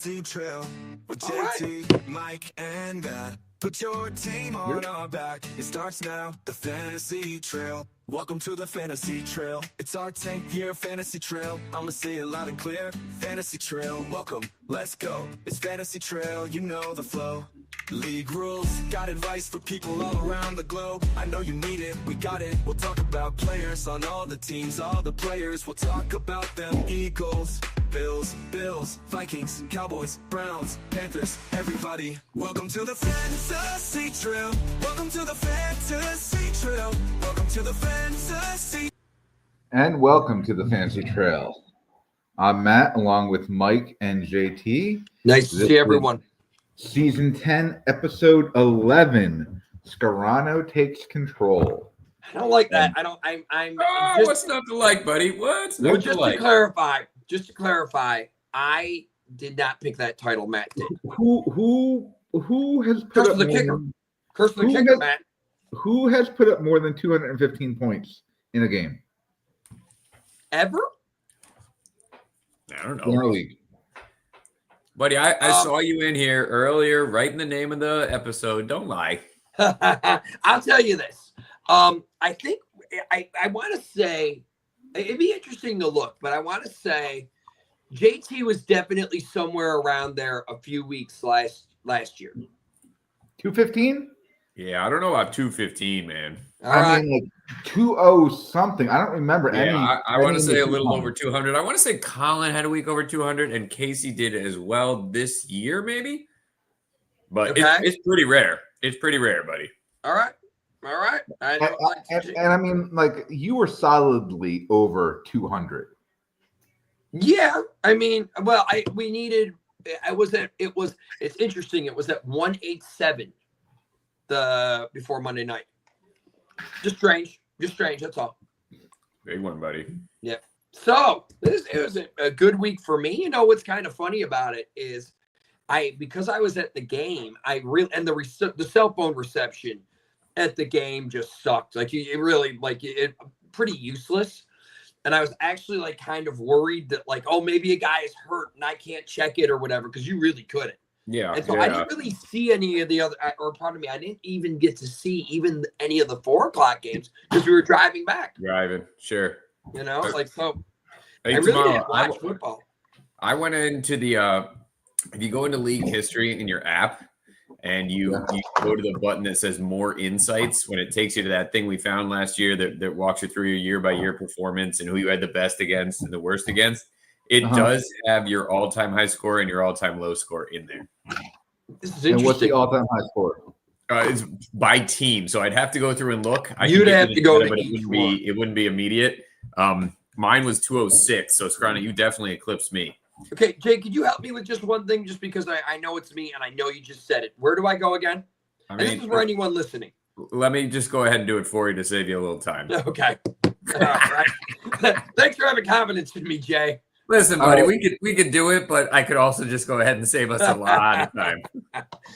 Trail with JT, Mike, and Matt. Put your team on our back. It starts now. The Fantasy Trail. Welcome to the Fantasy Trail. It's our 10th year Fantasy Trail. I'ma say it loud and clear. Fantasy Trail. Welcome. Let's go. It's Fantasy Trail. You know the flow. League rules. Got advice for people all around the globe. I know you need it. We got it. We'll talk about players on all the teams, all the players. We'll talk about them. Eagles, Bills, Vikings, Cowboys, Browns, Panthers, everybody. Welcome to the Fantasy Trail. Welcome to the Fantasy Trail. Welcome to the Fantasy. And welcome to the Fantasy Trail. I'm Matt, along with Mike and JT. Nice to see everyone. Season 10, Episode 11. Scarano takes control. I don't like that. I'm just, what's not to like, buddy? What's not well, to like? Just to clarify, I did not pick that title. Matt did. Who has put Curse up of the more kicker? than, Curse of the kicker, Matt. Who has put up more than 215 points in a game? Ever? I don't In our know. league. Buddy, I saw you in here earlier, writing the name of the episode. Don't lie. I'll tell you this. I think I want to say it'd be interesting to look, but I want to say JT was definitely somewhere around there a few weeks last year. 215? Yeah, I don't know about 215, man. I mean, like 20 something. I don't remember any. I want to any say a of the little 200. over 200. I want to say Colin had a week over 200, and Casey did as well this year, maybe. But Okay. it's pretty rare. It's pretty rare, buddy. All right. And I mean, like, you were solidly over 200. Yeah, I mean, well, we needed. It's interesting. It was at 187 before Monday night. Just strange. That's all. Big one, buddy. Yeah. So it was a good week for me. You know what's kind of funny about it is, because I was at the game, the cell phone reception at the game just sucked. Like it pretty useless. And I was actually like kind of worried that like, oh, maybe a guy is hurt and I can't check it or whatever, because you really couldn't. Yeah. And so I didn't really see any of the other, or pardon me, I didn't even get to see even any of the 4:00 games because we were driving back. Driving, sure. You know, like, so Hey, I really tomorrow, didn't watch football. I went into the if you go into league history in your app and you go to the button that says more insights, when it takes you to that thing we found last year that walks you through your year by year performance and who you had the best against and the worst against, it does have your all-time high score and your all-time low score in there. This is interesting. And what's the all-time high score? It's by team, so I'd have to go through and look. You'd have to go to but each one. it wouldn't be immediate. Mine was 206, so Scarano, you definitely eclipsed me. Okay, Jay, could you help me with just one thing, just because I know it's me and I know you just said it. Where do I go again? And this is for anyone listening. Let me just go ahead and do it for you to save you a little time. Okay. All right. Thanks for having confidence in me, Jay. Listen, buddy, we could do it, but I could also just go ahead and save us a lot of time.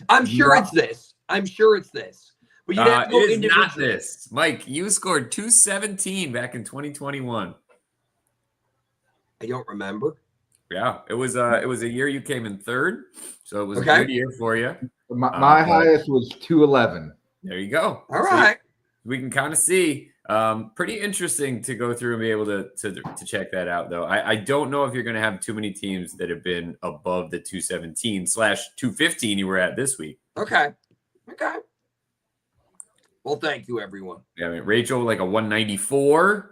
I'm sure it's this. But you'd have to go it is individually. not this. Mike, you scored 217 back in 2021. I don't remember. Yeah, it was a year you came in third, so it was a good year for you. My highest was 211. There you go. All right. We can kind of see. Pretty interesting to go through and be able to check that out, though. I don't know if you're going to have too many teams that have been above the 217/215 you were at this week. Okay. Well, thank you, everyone. Yeah, I mean, Rachel, like a 194.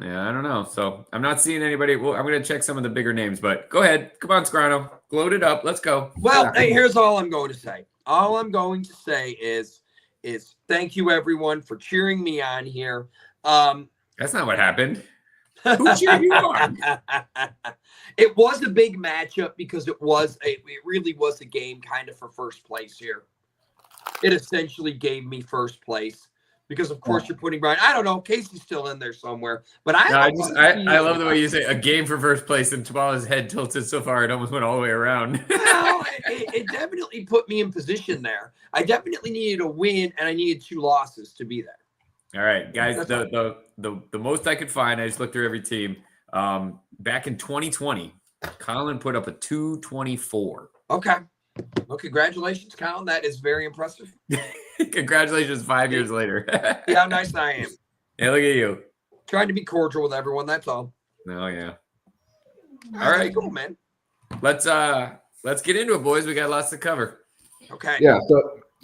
Yeah, I don't know. So I'm not seeing anybody. Well, I'm going to check some of the bigger names, but go ahead. Come on, Scarano. Gloat it up. Let's go. Well, hey, here's all I'm going to say. All I'm going to say is thank you, everyone, for cheering me on here. That's not what happened. Who cheered you on? It was a big matchup because it really was a game kind of for first place here. It essentially gave me first place because, of course, you're putting Brian. I don't know. Casey's still in there somewhere, but I love the way you say a game for first place, and Tabala's head tilted so far it almost went all the way around. Well, it definitely put me in position there. I definitely needed a win, and I needed 2 losses to be there. All right, guys. The most I could find, I just looked through every team. Back in 2020, Colin put up a 224. Okay. Well, congratulations, Colin. That is very impressive. Congratulations 5 years later. See how nice I am. Yeah, look at you. Trying to be cordial with everyone. That's all. Oh, yeah. All right. Cool, man. Let's get into it, boys. We got lots to cover. Okay. Yeah.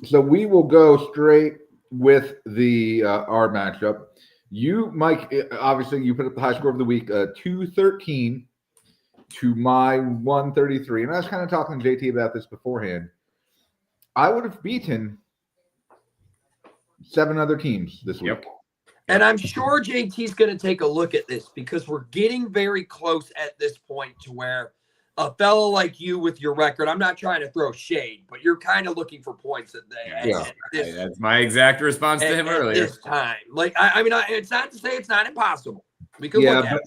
So we will go straight with the our matchup. You, Mike, obviously you put up the high score of the week, 213 to my 133. And I was kind of talking to JT about this beforehand. I would have beaten 7 other teams this week. Yep. And I'm sure JT's going to take a look at this because we're getting very close at this point to where a fellow like you with your record, I'm not trying to throw shade, but you're kind of looking for points at That's my exact response to him earlier. This time. Like, I mean, it's not to say it's not impossible. We could look at it.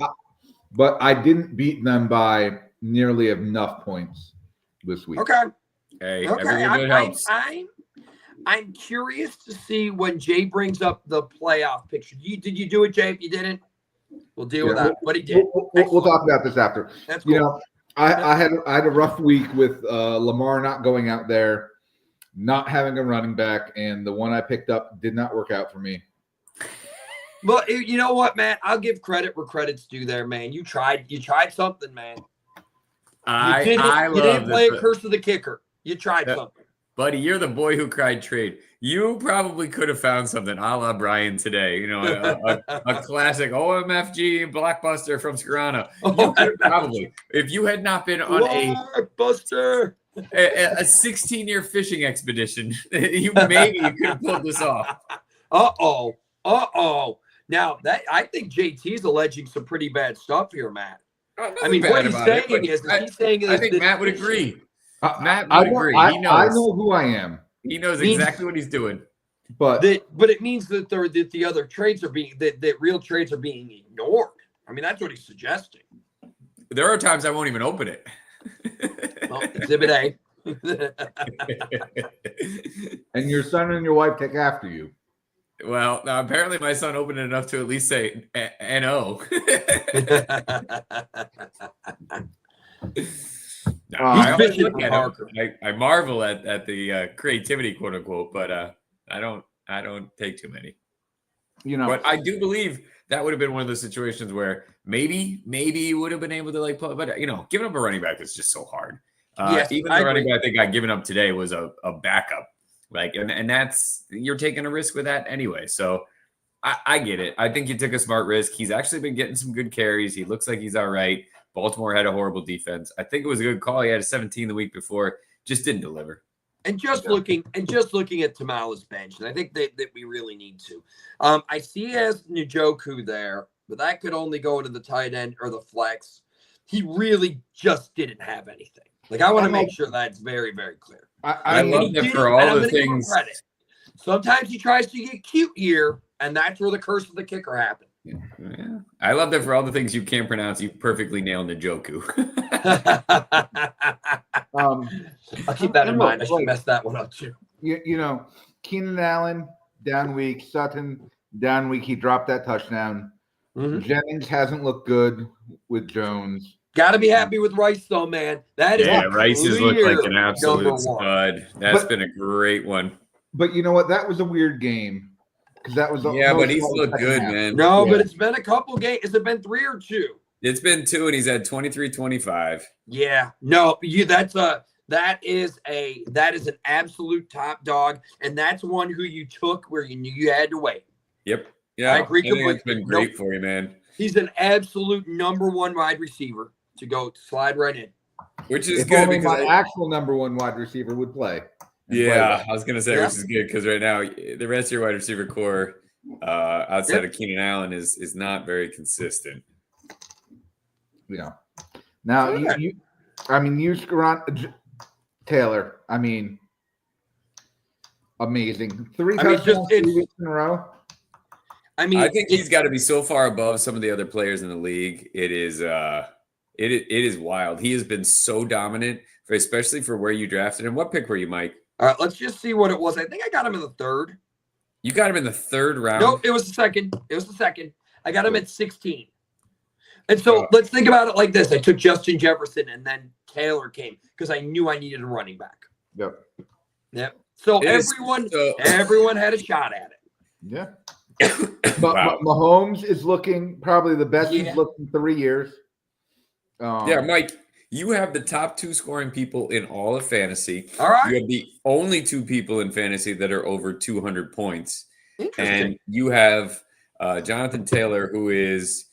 But I didn't beat them by nearly enough points this week. Okay. Hey, okay. I'm curious to see when Jay brings up the playoff picture. Did you do it, Jay? If you didn't, we'll deal with that. But he did. We'll talk about this after. That's cool. You know, I had a rough week with Lamar not going out there, not having a running back, and the one I picked up did not work out for me. Well, you know what, Matt? I'll give credit where credit's due there, man. You tried something, man. You didn't play a curse of the kicker. You tried something. Buddy, you're the boy who cried trade. You probably could have found something a la Brian today. You know, a classic OMFG blockbuster from Scarano. Probably. If you had not been on a 16-year fishing expedition, you could have pulled this off. Now, I think JT's alleging some pretty bad stuff here, Matt. I mean, what he's saying is I think Matt would agree. Matt would agree. He knows. I know who I am. He knows exactly what he's doing. But it means that the other trades are being that real trades are being ignored. I mean, that's what he's suggesting. There are times I won't even open it. Well, Exhibit A. And your son and your wife take after you. Well, now apparently my son opened it enough to at least say N-O. I marvel at the creativity, quote unquote, but I don't take too many. You know, but I do believe that would have been one of those situations where maybe you would have been able to like play, but you know, giving up a running back is just so hard. Even the running back that got given up today was a backup. Like, and that's, you're taking a risk with that anyway. So I get it. I think you took a smart risk. He's actually been getting some good carries. He looks like he's all right. Baltimore had a horrible defense. I think it was a good call. He had a 17 the week before, just didn't deliver. And just looking at Tamala's bench, and I think that we really need to. I see he has Njoku there, but that could only go into the tight end or the flex. He really just didn't have anything. Like, I want to make sure that's very, very clear. I love that for all the things. Sometimes he tries to get cute here, and that's where the curse of the kicker happened. Yeah. I love that for all the things you can't pronounce, you perfectly nailed Njoku. I'll keep that in mind. I should mess that one up too. You know, Keenan Allen, down week. Sutton, down week. He dropped that touchdown. Mm-hmm. Jennings hasn't looked good with Jones. Got to be happy with Rice, though, man. That is Rice has looked like an absolute stud. That's been a great one. But you know what? That was a weird game because that was but he's looked good, man. No, but it's been a couple games. Has it been 3 or 2? It's been 2, and he's had 23-25. Yeah, no, that is an absolute top dog, and that's one who you took where you knew you had to wait. Yep. Yeah, I agree completely. It's been great for you, man. He's an absolute number 1 wide receiver to go slide right in. Which is good because my actual number 1 wide receiver would play. Yeah, I was gonna say, which is good because right now the rest of your wide receiver core outside of Keenan Allen is not very consistent. Yeah. Now you Scarano, Taylor. I mean, amazing. 3 touchdowns 3 weeks in a row. I think he's got to be so far above some of the other players in the league. It is wild. He has been so dominant, especially for where you drafted him. What pick were you, Mike? All right, let's just see what it was. I think I got him in the 3rd. You got him in the 3rd round? Nope, it was the 2nd. I got him at 16. And so let's think about it like this. I took Justin Jefferson and then Taylor came because I knew I needed a running back. Yep. So everyone had a shot at it. Yeah. But Mahomes is looking probably the best he's looked in 3 years. Yeah, Mike, you have the top 2 scoring people in all of fantasy. All right. You have the only 2 people in fantasy that are over 200 points. Interesting. And you have Jonathan Taylor, who is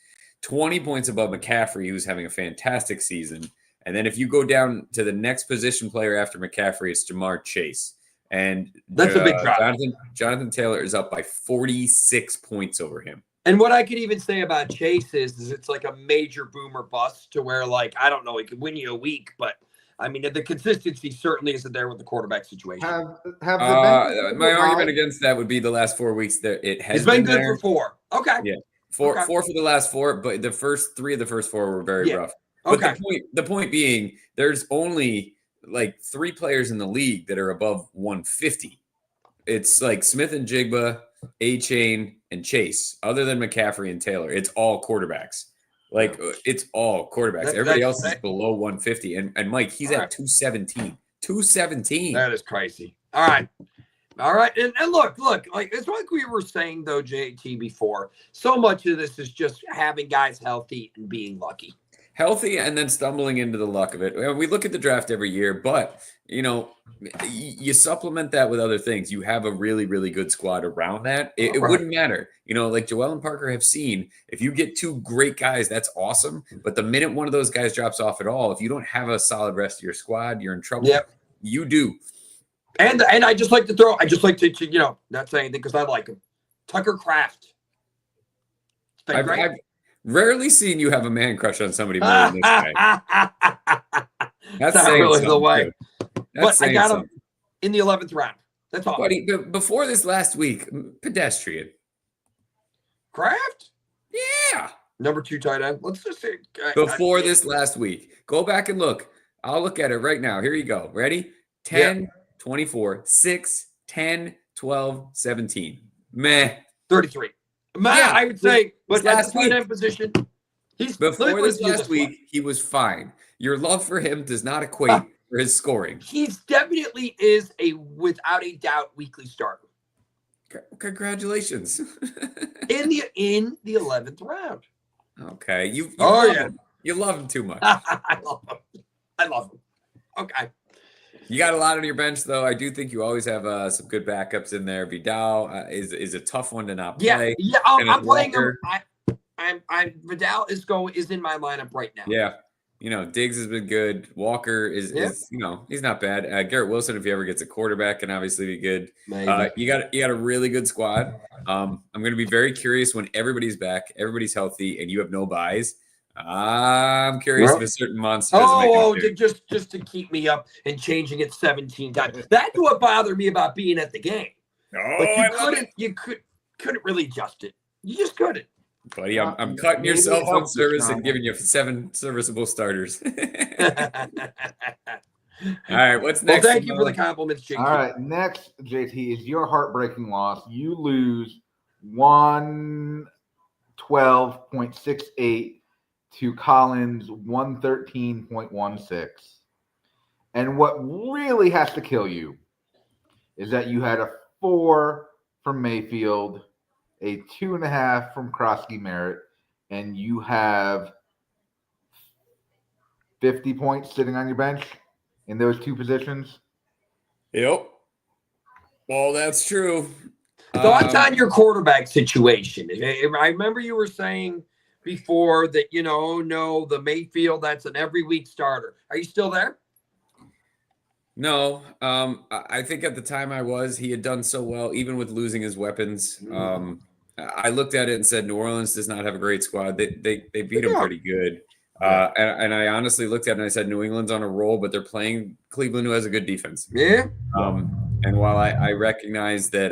20 points above McCaffrey, who's having a fantastic season. And then if you go down to the next position player after McCaffrey, it's Jamar Chase. And that's a big drop. Jonathan Taylor is up by 46 points over him. And what I could even say about Chase is it's like a major boomer bust to where, like, I don't know, he could win you a week, but I mean, the consistency certainly isn't there with the quarterback situation. My argument against that would be the last 4 weeks that it has been good for 4. Okay. Yeah. Four for the last 4, but the first 3 of the first 4 were very rough. But the point being, there's only like 3 players in the league that are above 150. It's like Smith and Jigba, A-Chain, and Chase. Other than McCaffrey and Taylor, it's all quarterbacks. Like, it's all quarterbacks. Everybody else is below 150. And Mike, he's at 217. 217. That is crazy. All right. And look, like it's like we were saying, though, JT, before. So much of this is just having guys healthy and being lucky. Healthy and then stumbling into the luck of it. We look at the draft every year, but, you know, you supplement that with other things. You have a really, really good squad around that. It wouldn't matter. You know, like Joel and Parker have seen, if you get 2 great guys, that's awesome. But the minute one of those guys drops off at all, if you don't have a solid rest of your squad, you're in trouble. Yep. You do. And I just like to you know, not say anything because I like him. Tucker Kraft. I've rarely seen you have a man crush on somebody more than this guy. That's not really the way. But I got him in the 11th round. That's all. Buddy, before this last week, pedestrian. Kraft? Yeah. Number 2 tight end. Let's just say. Before this last week. Go back and look. I'll look at it right now. Here you go. Ready? 10, 24, 6, 10, 12, 17. Meh. 33. I would say, but at the tight end position, before this last week, he was fine. Your love for him does not equate for his scoring. He definitely is without a doubt, weekly starter. Congratulations. in the 11th round. Okay. You love him too much. I love him. Okay. You got a lot on your bench, though. I do think you always have some good backups in there. Vidal is a tough one to not play. Yeah. I'm playing him. Vidal is in my lineup right now. Yeah. You know, Diggs has been good. Walker is you know, he's not bad. Garrett Wilson, if he ever gets a quarterback, can obviously be good. You got a really good squad. I'm going to be very curious when everybody's back, everybody's healthy, and you have no buys. I'm curious if a certain monster just to keep me up and changing it 17 times. That's what bothered me about being at the game. You couldn't really adjust it. You just couldn't. Buddy, I'm cutting your cell phone service and giving you 7 serviceable starters. All right, what's next? Well, thank you for the compliments, JT. All right, next, JT, is your heartbreaking loss. You lose 112.68 to Collins 113.16. And what really has to kill you is that you had a 4 from Mayfield, a 2.5 from Krosky Merritt, and you have 50 points sitting on your bench in those 2 positions. Yep. Well, that's true. Thoughts on your quarterback situation? I remember you were saying before that, the Mayfield, that's an every week starter. Are you still there? No. I think at the time he had done so well, even with losing his weapons. I looked at it and said, New Orleans does not have a great squad. They beat them pretty good. And I honestly looked at it and I said, New England's on a roll, but they're playing Cleveland, who has a good defense. Yeah. And while I recognize that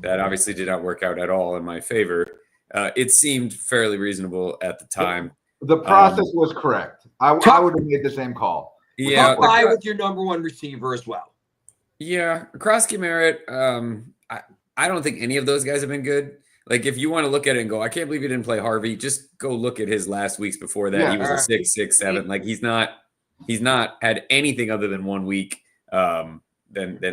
that obviously did not work out at all in my favor, it seemed fairly reasonable at the time. The process was correct. I would have made the same call. Yeah. Buy with your number 1 receiver as well. Yeah. Krosky Merritt, I don't think any of those guys have been good. Like, if you want to look at it and go, I can't believe he didn't play Harvey, just go look at his last weeks before that. Yeah. He was a 6, 6, 7. Like, he's not had anything other than 1 week than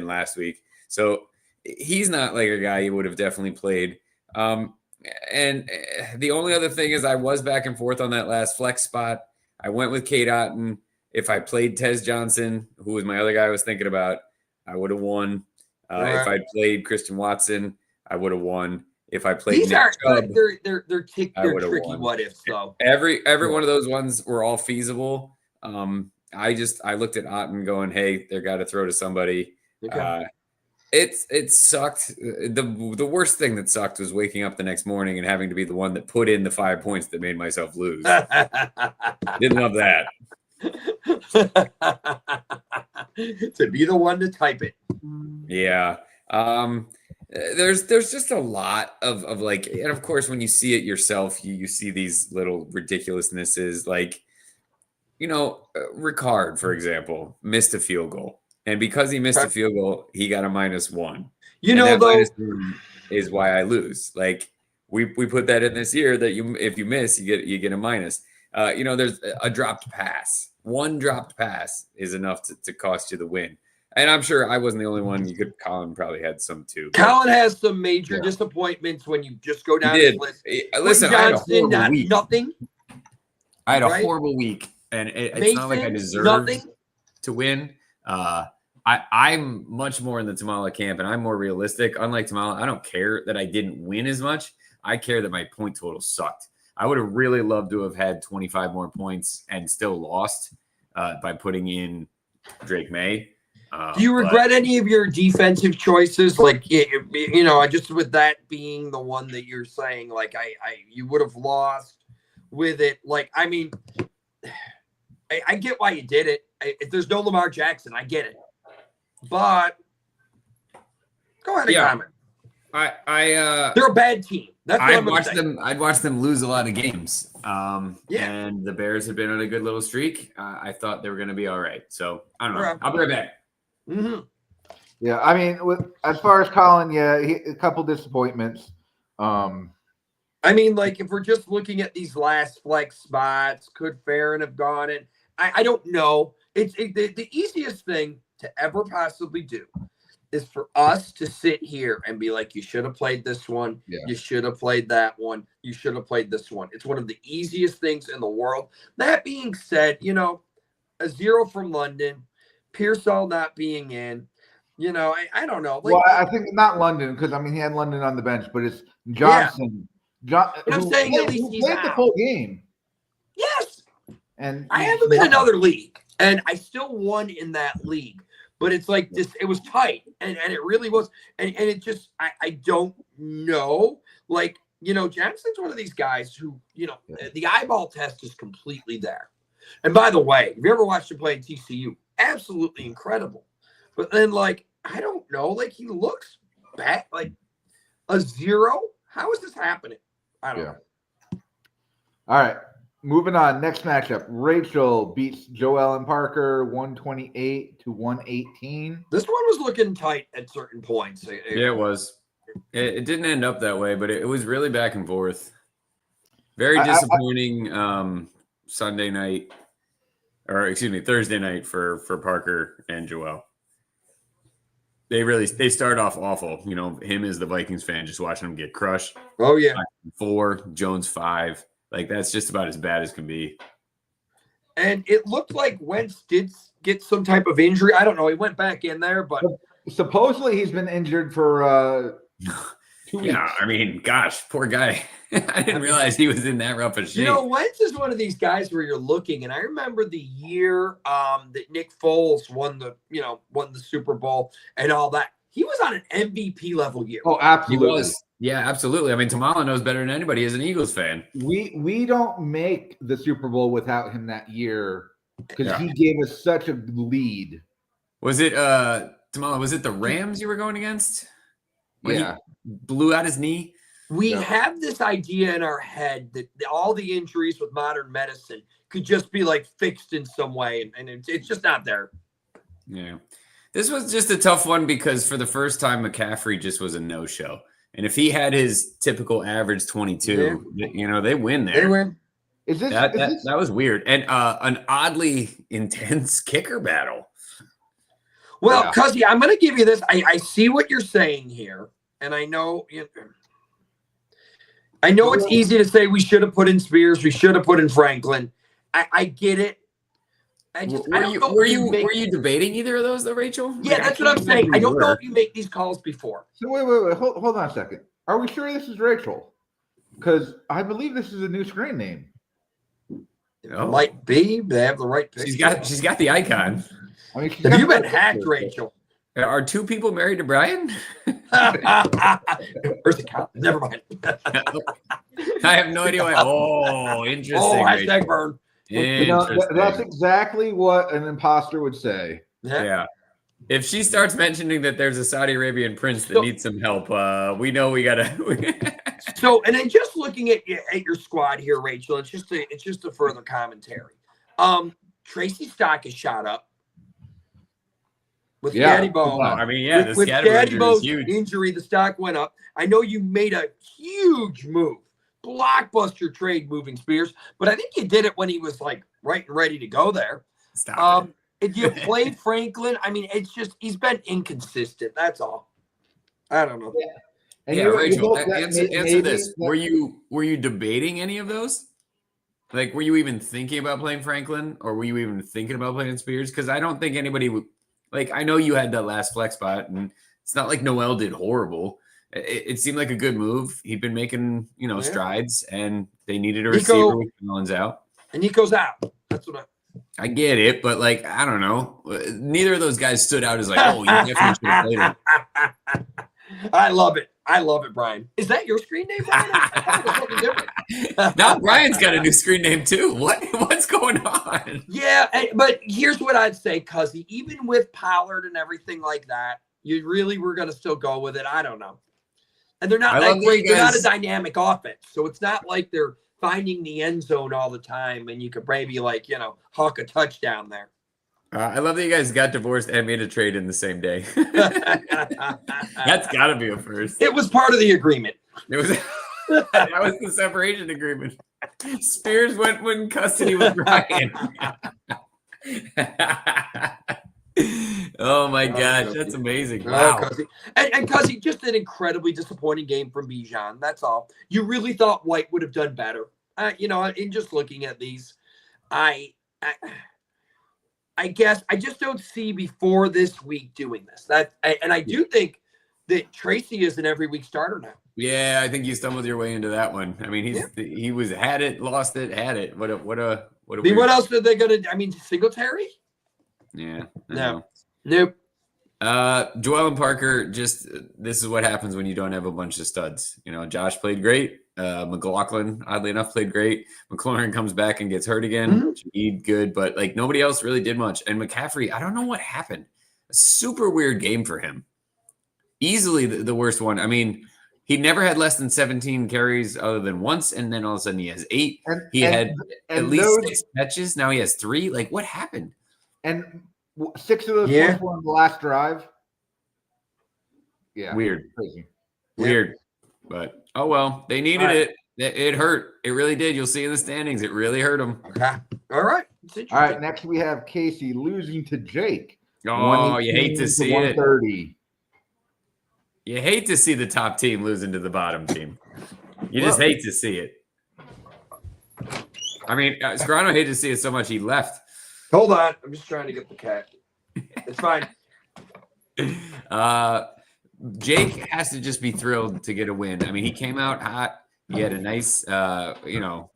last week. So he's not like a guy you would have definitely played. And the only other thing is I was back and forth on that last flex spot. I went with Kate Otten. If I played Tez Johnson, who was my other guy I was thinking about, I would have won. If I played Christian Watson, I would have won. If I played These Nick are Chubb, they're tricky won. what ifs though. Every one of those ones were all feasible. I looked at Otten going, hey, they're got to throw to somebody. Okay. It sucked. The worst thing that sucked was waking up the next morning and having to be the one that put in the 5 points that made myself lose. Didn't love that. To be the one to type it. Yeah. There's just a lot of like, and of course, when you see it yourself, you see these little ridiculousnesses. Like, Ricard, for example, missed a field goal. And because he missed a field goal, he got a -1. -1 is why I lose. Like, we put that in this year that if you miss, you get a minus. There's a dropped pass. One dropped pass is enough to cost you the win. And I'm sure I wasn't the only one. Colin probably had some too. Colin has some major disappointments when you just go down the list. Listen, I had a horrible week. Nothing. I had a horrible week, and it's not like I deserved to win. I'm much more in the Tamala camp, and I'm more realistic. Unlike Tamala, I don't care that I didn't win as much. I care that my point total sucked. I would have really loved to have had 25 more points and still lost by putting in Drake May. Do you regret any of your defensive choices? Like, just with that being the one that you're saying, like, you would have lost with it. Like, I mean, I get why you did it. If there's no Lamar Jackson, I get it. But go ahead and comment. They're a bad team. That's what I'm watched them. I'd watched them lose a lot of games. And the Bears have been on a good little streak. I thought they were going to be all right. So I don't know. I'll be right back. Mm-hmm. Yeah, I mean, as far as Colin, a couple disappointments. I mean, like, if we're just looking at these last flex spots, could Farron have gone in? I don't know. It's the easiest thing to ever possibly do is for us to sit here and be like, you should have played this one. Yeah. You should have played that one. You should have played this one. It's one of the easiest things in the world. That being said, a 0 from London, Pearsall not being in, I don't know. Like, well, I think not London because, he had London on the bench, but it's Johnson. Yeah. I'm saying at least he's played the full game. Yes. And I have him in another league, and I still won in that league. But it's like this, it was tight, and it really was. And it just, I don't know. Like, Johnson's one of these guys who, the eyeball test is completely there. And by the way, if you ever watched him play at TCU, absolutely incredible. But then, like, I don't know, like, he looks bad, like a 0. How is this happening? I don't know. All right. Moving on. Next matchup. Rachel beats Joellen Parker 128 to 118. This one was looking tight at certain points. Yeah, it was. It didn't end up that way, but it was really back and forth. Very disappointing Thursday night for Parker and Joelle. They start off awful. Him as the Vikings fan, just watching him get crushed. Oh, yeah. 4, Jones 5. Like, that's just about as bad as can be. And it looked like Wentz did get some type of injury. I don't know. He went back in there, but supposedly he's been injured for 2 weeks. Yeah, I mean, gosh, poor guy. I didn't realize he was in that rough of shape. Wentz is one of these guys where you're looking, and I remember the year that Nick Foles won the Super Bowl and all that. He was on an MVP level year. Oh, absolutely. He was. Yeah, absolutely. I mean, Tamala knows better than anybody as an Eagles fan. We don't make the Super Bowl without him that year because he gave us such a lead. Was it Tamala? Was it the Rams you were going against? When he blew out his knee. We have this idea in our head that all the injuries with modern medicine could just be like fixed in some way, and it's just not there. Yeah, this was just a tough one because for the first time, McCaffrey just was a no-show. And if he had his typical average 22, they win there. They win. That was weird. And an oddly intense kicker battle. Well, Cuzzy, I'm going to give you this. I see what you're saying here, and I know it's easy to say we should have put in Spears, we should have put in Franklin. I get it. Were you debating either of those though, Rachel? Yeah, that's what I'm saying. I don't know if you make these calls before. So wait. Hold on a second. Are we sure this is Rachel? Because I believe this is a new screen name. It might be. They have the right picture. She's got the icon. I mean, have you been hacked, Rachel? Are two people married to Brian? Where's the count? Never mind. I have no idea why. Oh, interesting. Oh, hashtag burn. That's exactly what an imposter would say. Yeah. If she starts mentioning that there's a Saudi Arabian prince that needs some help, we know we gotta. So, and then just looking at your squad here, Rachel, it's just a further commentary. Tracy's stock is shot up with Scattybo. I mean, the with Scattybo's injury, the stock went up. I know you made a huge move, blockbuster trade moving Spears, but I think you did it when he was like right and ready to go there. Stop. If you played Franklin, I mean, it's just he's been inconsistent. That's all. I don't know. Yeah, Rachel, answer this. Were you debating any of those? Like, were you even thinking about playing Franklin, or were you even thinking about playing Spears? Because I don't think anybody would. Like, I know you had that last flex spot, and it's not like Noel did horrible. It seemed like a good move. He'd been making strides, and they needed a receiver with Collins out. And Nico's out. That's what I get it, but like, I don't know. Neither of those guys stood out as like, oh, you definitely should have played him. I love it, Brian. Is that your screen name, Brian? I thought it was something different. Now Brian's got a new screen name too. What's going on? Yeah, but here's what I'd say, Cuzzy. Even with Pollard and everything like that, you really were going to still go with it. I don't know. And they're not that great. They're not a dynamic offense, so it's not like they're finding the end zone all the time, and you could maybe hawk a touchdown there. I love that you guys got divorced and made a trade in the same day. That's got to be a first. It was part of the agreement. It was. That was the separation agreement. Spears went in custody with Brian. Oh my gosh, that's amazing! Wow. And Cuzzy, just an incredibly disappointing game from Bijan. That's all. You really thought White would have done better. In just looking at these, I guess I just don't see before this week doing this. I do think that Tracy is an every week starter now. Yeah, I think you stumbled your way into that one. I mean, he was had it, lost it, had it. What what else are they gonna? I mean, Singletary. Yeah. No. Nope. Joel and Parker, just this is what happens when you don't have a bunch of studs. Josh played great. McLaughlin, oddly enough, played great. McLaurin comes back and gets hurt again. Mm-hmm. Good, but like nobody else really did much. And McCaffrey, I don't know what happened. A super weird game for him. Easily the worst one. I mean, he never had less than 17 carries other than once, and then all of a sudden he has 8. He had at least 6 catches. Now he has 3. Like, what happened? And 6 of those points were on the last drive. Yeah. Weird. Crazy. Weird. But, oh, well, they needed it. It hurt. It really did. You'll see in the standings. It really hurt them. Okay. All right. All right. Next, we have Casey losing to Jake. Oh, you hate to see it. 130. You hate to see the top team losing to the bottom team. You just hate to see it. I mean, Scarano hated to see it so much he left. Hold on. I'm just trying to get the cat. It's fine. Jake has to just be thrilled to get a win. I mean, he came out hot. He had a nice, at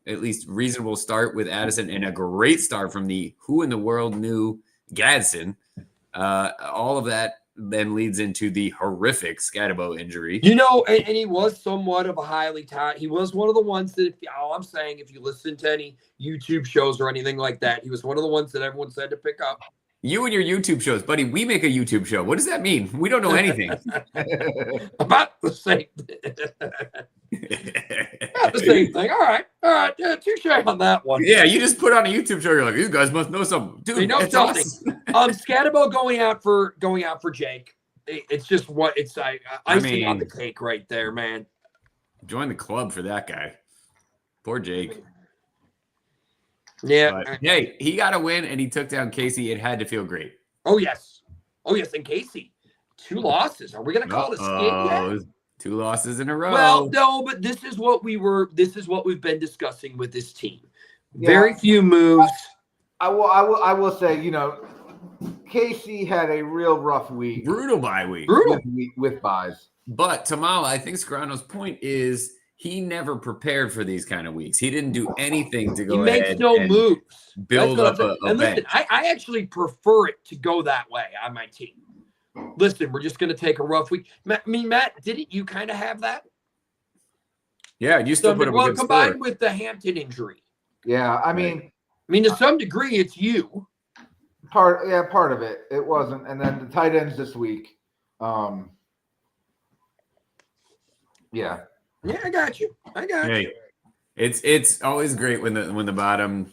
least reasonable start with Addison and a great start from the who in the world knew Gadsden. All of that then leads into the horrific Scatterbo injury. And he was somewhat of a highly taught. He was one of the ones that, if you listen to any YouTube shows or anything like that, he was one of the ones that everyone said to pick up. You and your YouTube shows, buddy. We make a YouTube show. What does that mean? We don't know anything. About the same thing. About the same thing. All right. Touche on that one. Yeah, you just put on a YouTube show. You're like, these guys must know something. Dude, they know something. Scatterbo going out for Jake. it's just what it's icing on the cake right there, man. Join the club for that guy. Poor Jake. Yeah. But, hey, he got a win and he took down Casey. It had to feel great. Oh yes. And Casey, 2 losses. Are we going to call it a skid yet? 2 losses in a row. Well, no, but this is what we've been discussing with this team. Very few moves. I will say, Casey had a real rough week. Brutal bye week. With buys. But Tamala, I think Scarano's point is he never prepared for these kind of weeks. He didn't do anything to go ahead. He makes no moves. Build up a and listen, I actually prefer it to go that way on my team. Listen, we're just going to take a rough week. Matt, didn't you kind of have that? Yeah, you still put up a good combined score. with the Hampton injury. Yeah, I mean, to some degree, it's you. Part of it. It wasn't, and then the tight ends this week. Yeah, I got you. Hey, it's always great when the bottom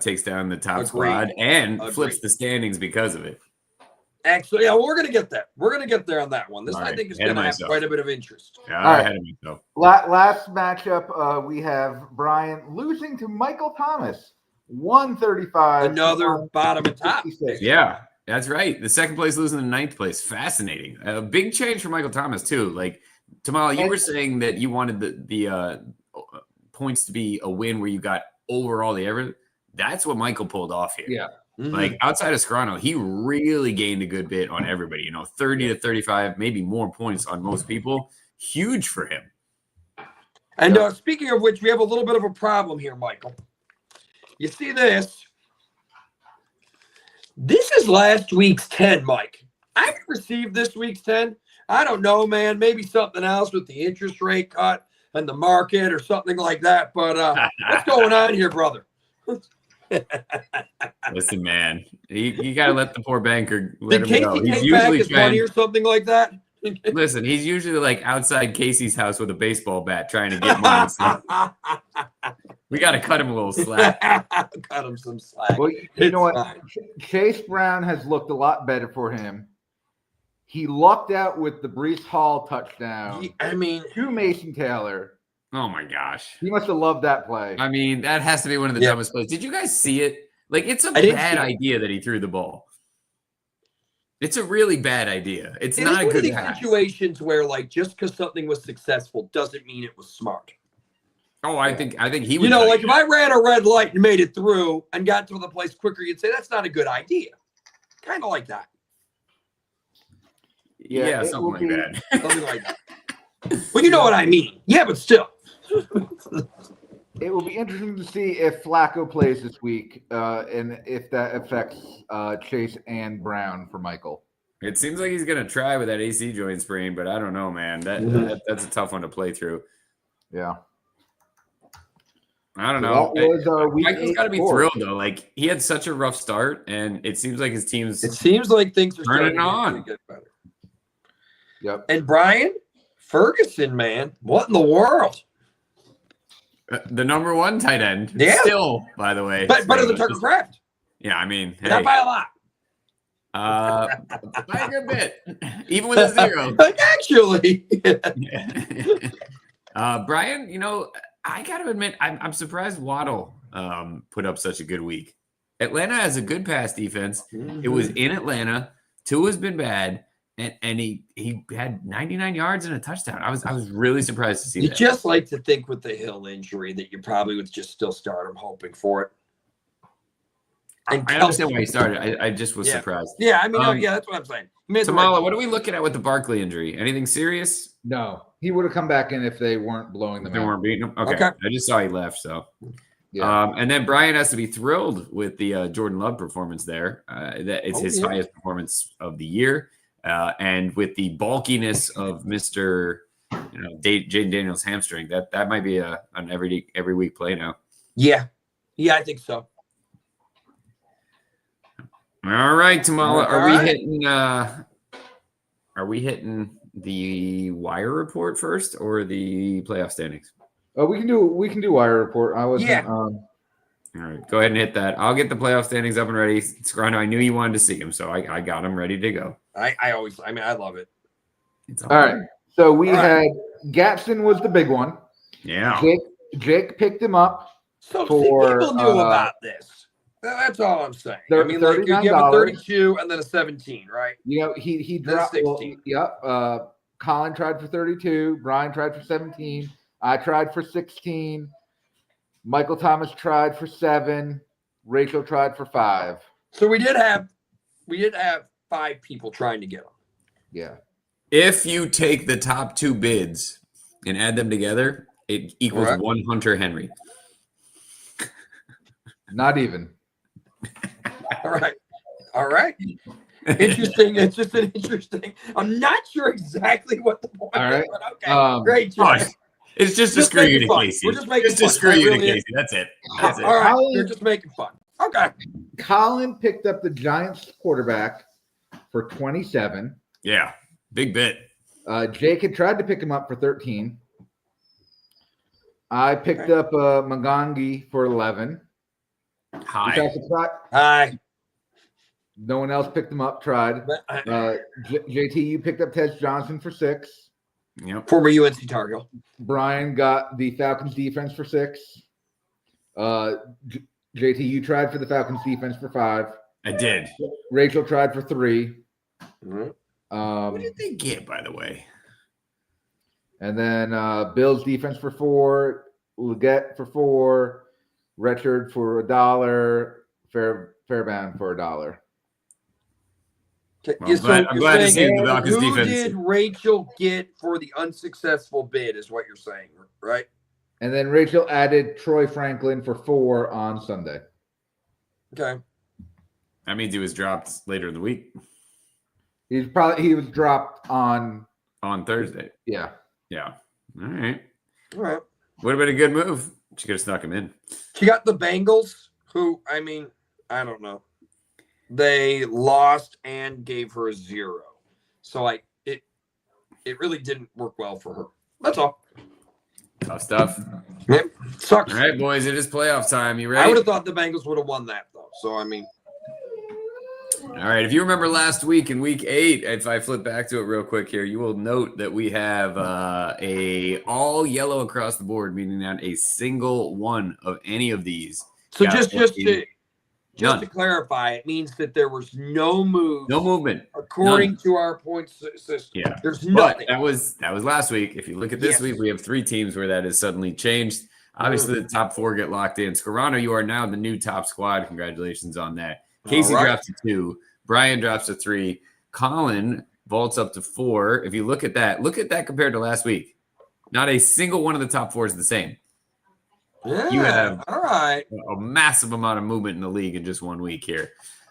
takes down the top squad and flips the standings because of it. Actually, we're gonna get there. We're gonna get there on that one. This I think is gonna have quite a bit of interest. Yeah, I had him though. Last matchup, we have Brian losing to Michael Thomas, 135. Another bottom and top. Yeah, that's right. The second place losing to ninth place. Fascinating. A big change for Michael Thomas too. Like Tamala, you were saying that you wanted the points to be a win where you got over all the average. That's what Michael pulled off here. Yeah. Mm-hmm. Like outside of Scarano, he really gained a good bit on everybody. 30 to 35, maybe more points on most people. Huge for him. And speaking of which, we have a little bit of a problem here, Michael. You see this? This is last week's 10, Mike. I haven't received this week's 10. I don't know, man. Maybe something else with the interest rate cut and the market or something like that. But what's going on here, brother? Listen, man, you got to let the poor banker let Did him go. Casey take back his money or something like that? Listen, he's usually like outside Casey's house with a baseball bat trying to get money. So we got to cut him a little slack. Cut him some slack. Well, you know what? Chase Brown has looked a lot better for him. He lucked out with the Breece Hall touchdown. To Mason Taylor. Oh my gosh. He must have loved that play. I mean, that has to be one of the dumbest plays. Did you guys see it? Like, it's a bad idea that he threw the ball. It's a really bad idea. It's not a good pass. Situations where, like, just because something was successful doesn't mean it was smart. Oh, I think he would. Like if I ran a red light and made it through and got to the place quicker, you'd say that's not a good idea. Kind of like that. Yeah, something like that. Something like that. Well, you know what I mean. Yeah, but still. It will be interesting to see if Flacco plays this week and if that affects Chase and Brown for Michael. It seems like he's going to try with that AC joint sprain, but I don't know, man. That's a tough one to play through. Yeah. I don't know. Michael's got to be thrilled, though. Like, he had such a rough start, and it seems like his team's It seems like things are turning on. to get better. Yep. And Brian Ferguson, man, what in the world? The number 1 tight end. Yeah. Still, by the way. But better than Tucker Kraft. Yeah, I mean, hey. Not by a lot. By a good bit. Even with a 0. Actually. Brian, I got to admit, I'm surprised Waddle put up such a good week. Atlanta has a good pass defense. Mm-hmm. It was in Atlanta. Tua's been bad. And he had 99 yards and a touchdown. I was really surprised to see that. You just like to think with the Hill injury that you probably would just still start him hoping for it. And I understand why he started. I just was surprised. Yeah, that's what I'm saying. Tamala, what are we looking at with the Barkley injury? Anything serious? No. He would have come back in if they weren't blowing them out. They weren't beating him? Okay. I just saw he left, so. Yeah. And then Brian has to be thrilled with the Jordan Love performance there. That it's his highest performance of the year. And with the bulkiness of Mr. Jaden Daniels' hamstring, that might be an every week play now. Yeah, I think so. All right, Tamala, are we hitting the wire report first or the playoff standings? Oh, we can do wire report. I wasn't. Yeah. All right, go ahead and hit that. I'll get the playoff standings up and ready. Scarano, I knew you wanted to see them, so I got them ready to go. I love it. All right. So we All right. had Gatson was the big one. Yeah. Jake picked him up. So For, people knew about this. That's all I'm saying. I mean, like you have a $39. 32 and then a 17, right? You know, he Then dropped. 16. Yep. Colin tried for 32. Brian tried for 17. I tried for 16. Michael Thomas tried for 7. Rachel tried for 5. So we did have 5 people trying to get them. Yeah. If you take the top 2 bids and add them together, it equals Correct. 1 Hunter Henry. Not even. All right. Interesting. It's just an interesting. I'm not sure exactly what the point All right. is, but okay. Great Oh, job. it's just to Just screw you making to fun. Casey. We're just making Just to fun. screw That you to really is. Casey. That's it. That's it. All right. Colin- You're just making fun. Okay. Colin picked up the Giants quarterback for 27. Yeah. Big bit. Jake had tried to pick him up for 13. I picked up Magangi for 11. Hi. Hi. No one else picked him up. Tried. JT, you picked up Ted Johnson for 6. Yep. Former UNC Tar Heel. Brian got the Falcons defense for 6. JT, you tried for the Falcons defense for 5. I did. Rachel tried for 3. Mhm. What did they get, by the way? And then Bill's defense for 4. Leggett for 4. Richard for $1. Fairbairn for $1. Well, I'm glad to see the Falcons who defense. did Rachel get for the unsuccessful bid is what you're saying, right? And then Rachel added Troy Franklin for 4 on Sunday. Okay. That means he was dropped later in the week. He was dropped on Thursday. Yeah. Yeah. All right. All right. Would have been a good move. She could have snuck him in. She got the Bengals, who, I mean, I don't know. They lost and gave her a 0. So it really didn't work well for her. That's all. Tough stuff. Yep. Sucks. All right, boys. It is playoff time. You ready? I would have thought the Bengals would have won that, though. So, I mean. All right. If you remember last week in week 8, if I flip back to it real quick here, you will note that we have a all yellow across the board, meaning not a single one of any of these. So just to clarify, it means that there was no movement according to our points system. Yeah, there's nothing. That was last week. If you look at this week, we have 3 teams where that has suddenly changed. Obviously, the top 4 get locked in. Scarano, you are now the new top squad. Congratulations on that. Casey drops to 2. Brian drops to 3. Colin vaults up to 4. If you look at that compared to last week. Not a single one of the top 4 is the same. Yeah, you have all right. A massive amount of movement in the league in just 1 week here.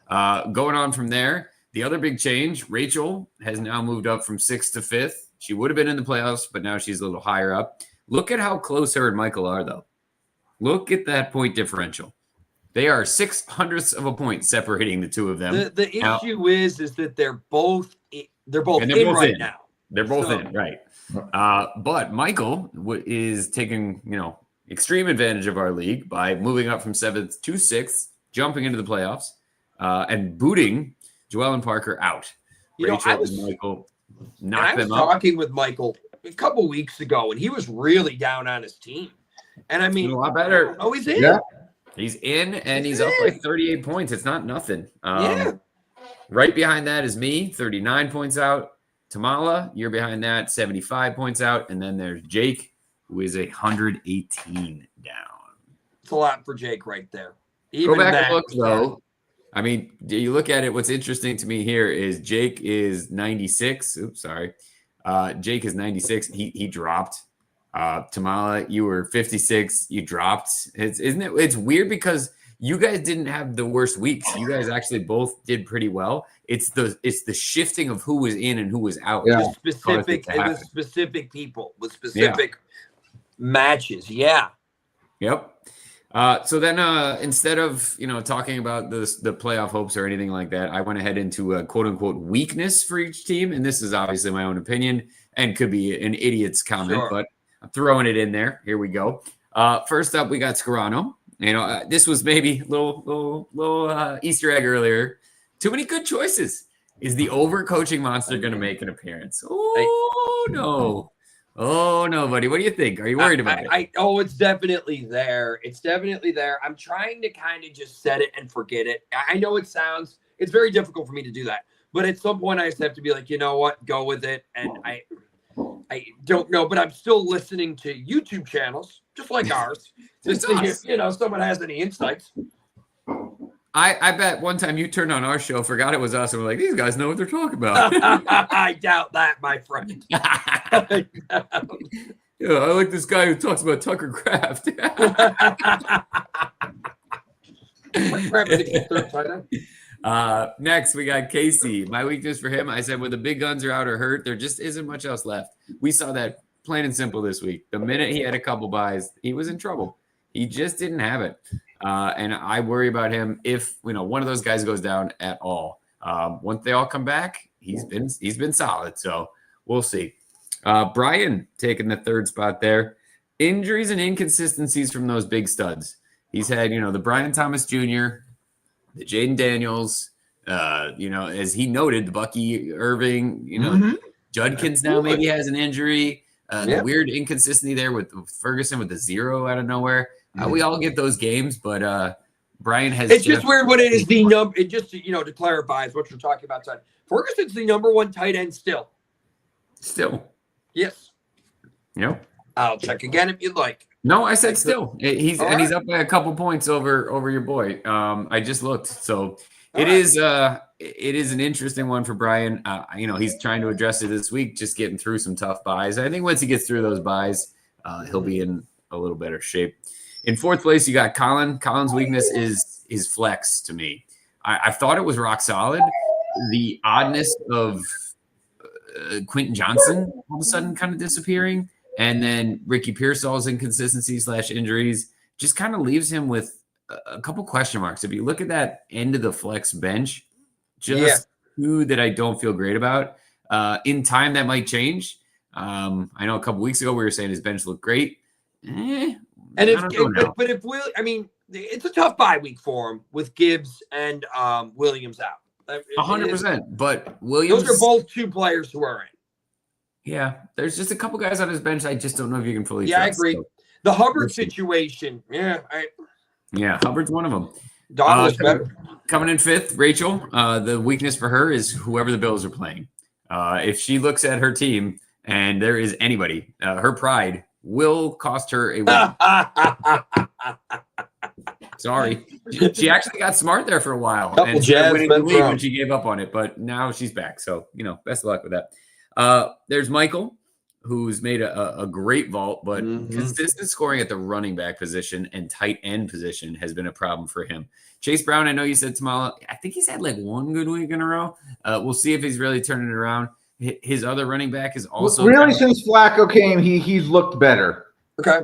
Going on from there, the other big change, Rachel has now moved up from 6th to 5th. She would have been in the playoffs, but now she's a little higher up. Look at how close her and Michael are, though. Look at that point differential. They are 0.06 of a point separating the 2 of them. The issue is that they're both in right now. They're both in, right. But Michael is taking, extreme advantage of our league by moving up from 7th to 6th, jumping into the playoffs, and booting Joelle and Parker out. Rachel and Michael knocked them out. I was talking with Michael a couple weeks ago, and he was really down on his team. And I mean, a lot better. Oh, he's in. Yeah. He's in, and he's up by 38 points. It's not nothing. Right behind that is me, 39 points out. Tamala, you're behind that, 75 points out. And then there's Jake, who is 118 down. It's a lot for Jake right there. Go back and look, though. I mean, you look at it, what's interesting to me here is Jake is 96. Oops, sorry. Jake is 96. He dropped. Tamala, you were 56. You dropped. It's weird because you guys didn't have the worst weeks. You guys actually both did pretty well. It's the shifting of who was in and who was out. Yeah. With specific people with specific matches. Yeah. Yep. So then instead of talking about the playoff hopes or anything like that, I went ahead into a quote unquote weakness for each team, and this is obviously my own opinion and could be an idiot's comment, but I'm throwing it in there. Here we go. First up, we got Scarano. This was maybe a little Easter egg earlier. Too many good choices. Is the overcoaching monster going to make an appearance? Oh, no. Oh, no, buddy. What do you think? Are you worried about it? It's definitely there. It's definitely there. I'm trying to kind of just set it and forget it. I know it's very difficult for me to do that. But at some point, I just have to be like, you know what? Go with it. And I don't know, but I'm still listening to YouTube channels, just like ours, to see if, someone has any insights. I bet one time you turned on our show, forgot it was us, and we're like, these guys know what they're talking about. I doubt that, my friend. I like this guy who talks about Tucker Kraft. Next, we got Casey. My weakness for him, I said, when the big guns are out or hurt, there just isn't much else left. We saw that plain and simple this week. The minute he had a couple buys, he was in trouble. He just didn't have it. And I worry about him if one of those guys goes down at all. Once they all come back, he's been solid. So we'll see. Brian taking the third spot there. Injuries and inconsistencies from those big studs. He's had, the Brian Thomas Jr., the Jaden Daniels, as he noted, the Bucky Irving, Judkins now maybe has an injury. The weird inconsistency there with Ferguson with the 0 out of nowhere. We all get those games, but Brian has. It's just weird when it is the number. It just to clarify is what you're talking about. Son. Ferguson's the number 1 tight end still. Still. Yes. Yep. I'll check again if you'd like. No, I said still. He's up by a couple points over your boy. I just looked, so it is an interesting one for Brian. He's trying to address it this week, just getting through some tough buys. I think once he gets through those buys, he'll be in a little better shape. In fourth place, you got Colin. Colin's weakness is his flex to me. I thought it was rock solid. The oddness of Quentin Johnson all of a sudden kind of disappearing, and then Ricky Pearsall's inconsistencies / injuries just kind of leaves him with a couple question marks. If you look at that end of the flex bench, just two that I don't feel great about. In time, that might change. I know a couple weeks ago we were saying his bench looked great. It's a tough bye week for him with Gibbs and Williams out. 100%. But Williams, those are both 2 players who are in. Yeah, there's just a couple guys on his bench. I just don't know if you can fully trust. I agree. So, the Hubbard situation. Hubbard's one of them. Donald's better. Coming in fifth, Rachel. The weakness for her is whoever the Bills are playing. If she looks at her team and there is anybody, her pride will cost her a win. Sorry. She actually got smart there for a while. Couple jabs winning the league when she gave up on it, but now she's back. So, best of luck with that. There's Michael, who's made a great vault, but consistent scoring at the running back position and tight end position has been a problem for him. Chase Brown, I know you said Tamala. I think he's had like 1 good week in a row. We'll see if he's really turning it around. His other running back is also really since Flacco came, he's looked better. Okay.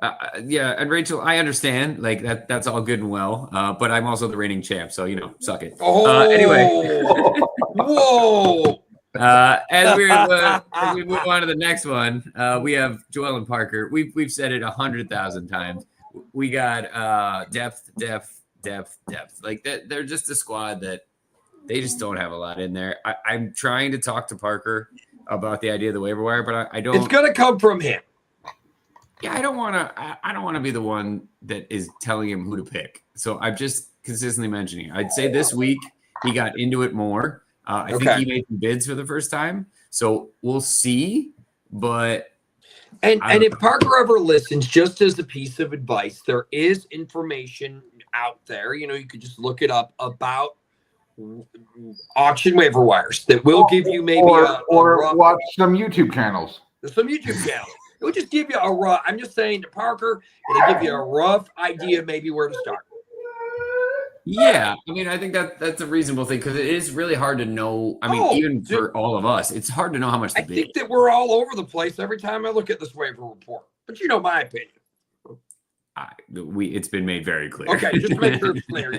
And Rachel, I understand like that's all good and well, but I'm also the reigning champ, so suck it. Anyway. Whoa. As we move on to the next one, we have Joel and Parker. We've said it 100,000 times. We got depth. Like that, they're just a squad that they just don't have a lot in there. I'm trying to talk to Parker about the idea of the waiver wire, but I don't. It's gonna come from him. Yeah, I don't want to be the one that is telling him who to pick. So I'm just consistently mentioning. I'd say this week he got into it more. I think he made some bids for the first time. So we'll see. But and if Parker ever listens, just as a piece of advice, there is information out there. You could just look it up about auction waiver wires that will give you maybe or watch some YouTube channels. Some YouTube channels. It would just give you a rough. I'm just saying to Parker, it'll give you a rough idea maybe where to start. Yeah, I think that's a reasonable thing because it is really hard to know. Even for all of us, it's hard to know how much to bid. I think that we're all over the place every time I look at this waiver report. But my opinion. It's been made very clear. Okay, just to make sure it's clear.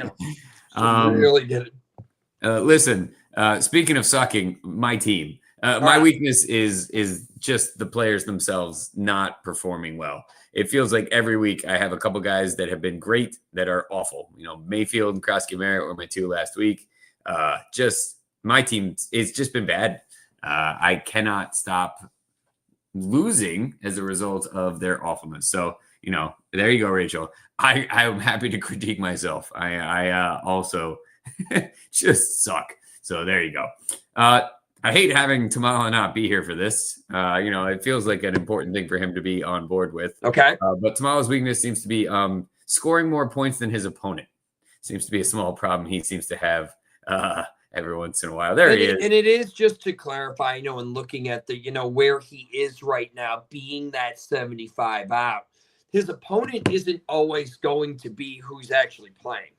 Really did it. Listen, speaking of sucking, my team. My weakness is just the players themselves not performing well. It feels like every week I have a couple guys that have been great that are awful. Mayfield and Krosky Merritt were my 2 last week. just my team, it's just been bad. I cannot stop losing as a result of their awfulness. So, there you go, Rachel. I'm happy to critique myself. I also just suck. So there you go. I hate having Tamala not be here for this. It feels like an important thing for him to be on board with. Okay. But Tamala's weakness seems to be scoring more points than his opponent. Seems to be a small problem he seems to have every once in a while. There he is. And it is, just to clarify, and looking at the, where he is right now, being that 75 out, his opponent isn't always going to be who's actually playing.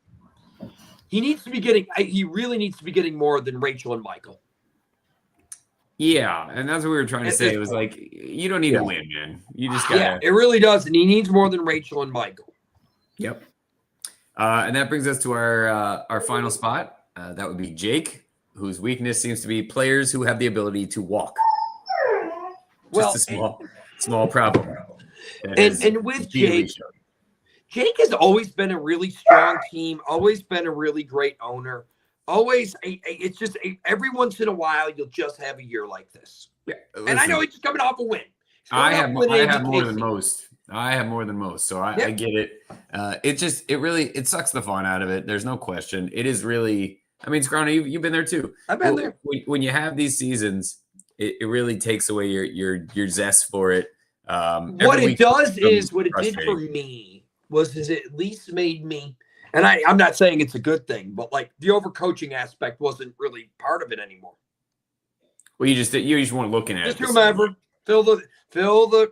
He really needs to be getting more than Rachel and Michael. Yeah, and that's what we were trying to say. It was like, you don't need to win, man. You just gotta. Yeah, it really does, and he needs more than Rachel and Michael. Yep. And that brings us to our final spot. That would be Jake, whose weakness seems to be players who have the ability to walk. Just a small problem. And with Jake, Jake has always been a really strong team, always been a really great owner. Always, it's just every once in a while you'll just have a year like this. Yeah, listen, and I know he's just coming off a win. I have more than most. I have more than most, so I get it. It sucks the fun out of it. There's no question. It is really. I mean, Scarano, you've been there too. I've been there. When you have these seasons, it really takes away your zest for it. What it does is what it did for me was it at least made me. And I'm not saying it's a good thing, but like the overcoaching aspect wasn't really part of it anymore. Well, you just weren't looking at just it. Just whomever, fill the.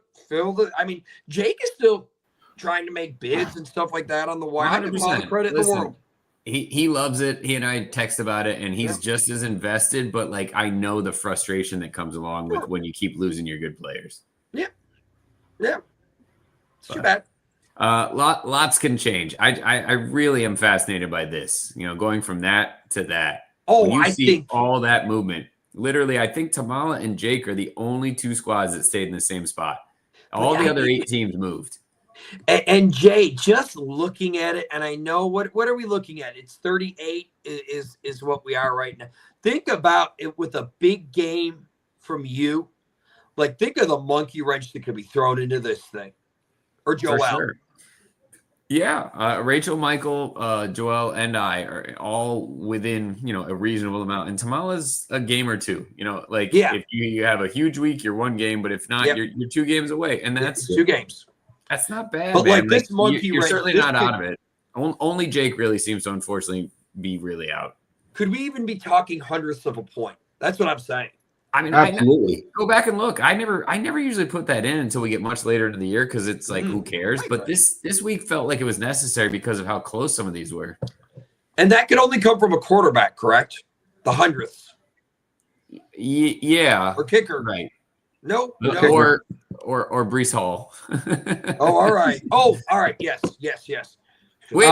I mean, Jake is still trying to make bids and stuff like that on the wire. 100% credit in the world. He loves it. He and I text about it, and he's just as invested. But like, I know the frustration that comes along with when you keep losing your good players. Yeah. It's too bad. Lots can change. I really am fascinated by this. Going from that to that. Oh, I think all that movement. Literally, I think Tamala and Jake are the only two squads that stayed in the same spot. All the other 8 teams moved. And Jay, just looking at it, and I know what are we looking at? It's 38 is what we are right now. Think about it with a big game from you. Like, think of the monkey wrench that could be thrown into this thing. Or Joel. For sure. Yeah, Rachel, Michael, Joel, and I are all within, a reasonable amount. And Tamala's a game or two. If you have a huge week, you're 1 game, but if not, you're 2 games away, and that's 2 games. That's not bad. But man. this monkey, you're certainly not out of it. Only Jake really seems to unfortunately be really out. Could we even be talking hundredths of a point? That's what I'm saying. I mean, absolutely. Go back and look. I never usually put that in until we get much later into the year because it's like, who cares? But this week felt like it was necessary because of how close some of these were. And that could only come from a quarterback, correct? The hundredths. Yeah. Or kicker. Right. No. Or Brees Hall. Oh, all right. Oh, all right. Yes. Which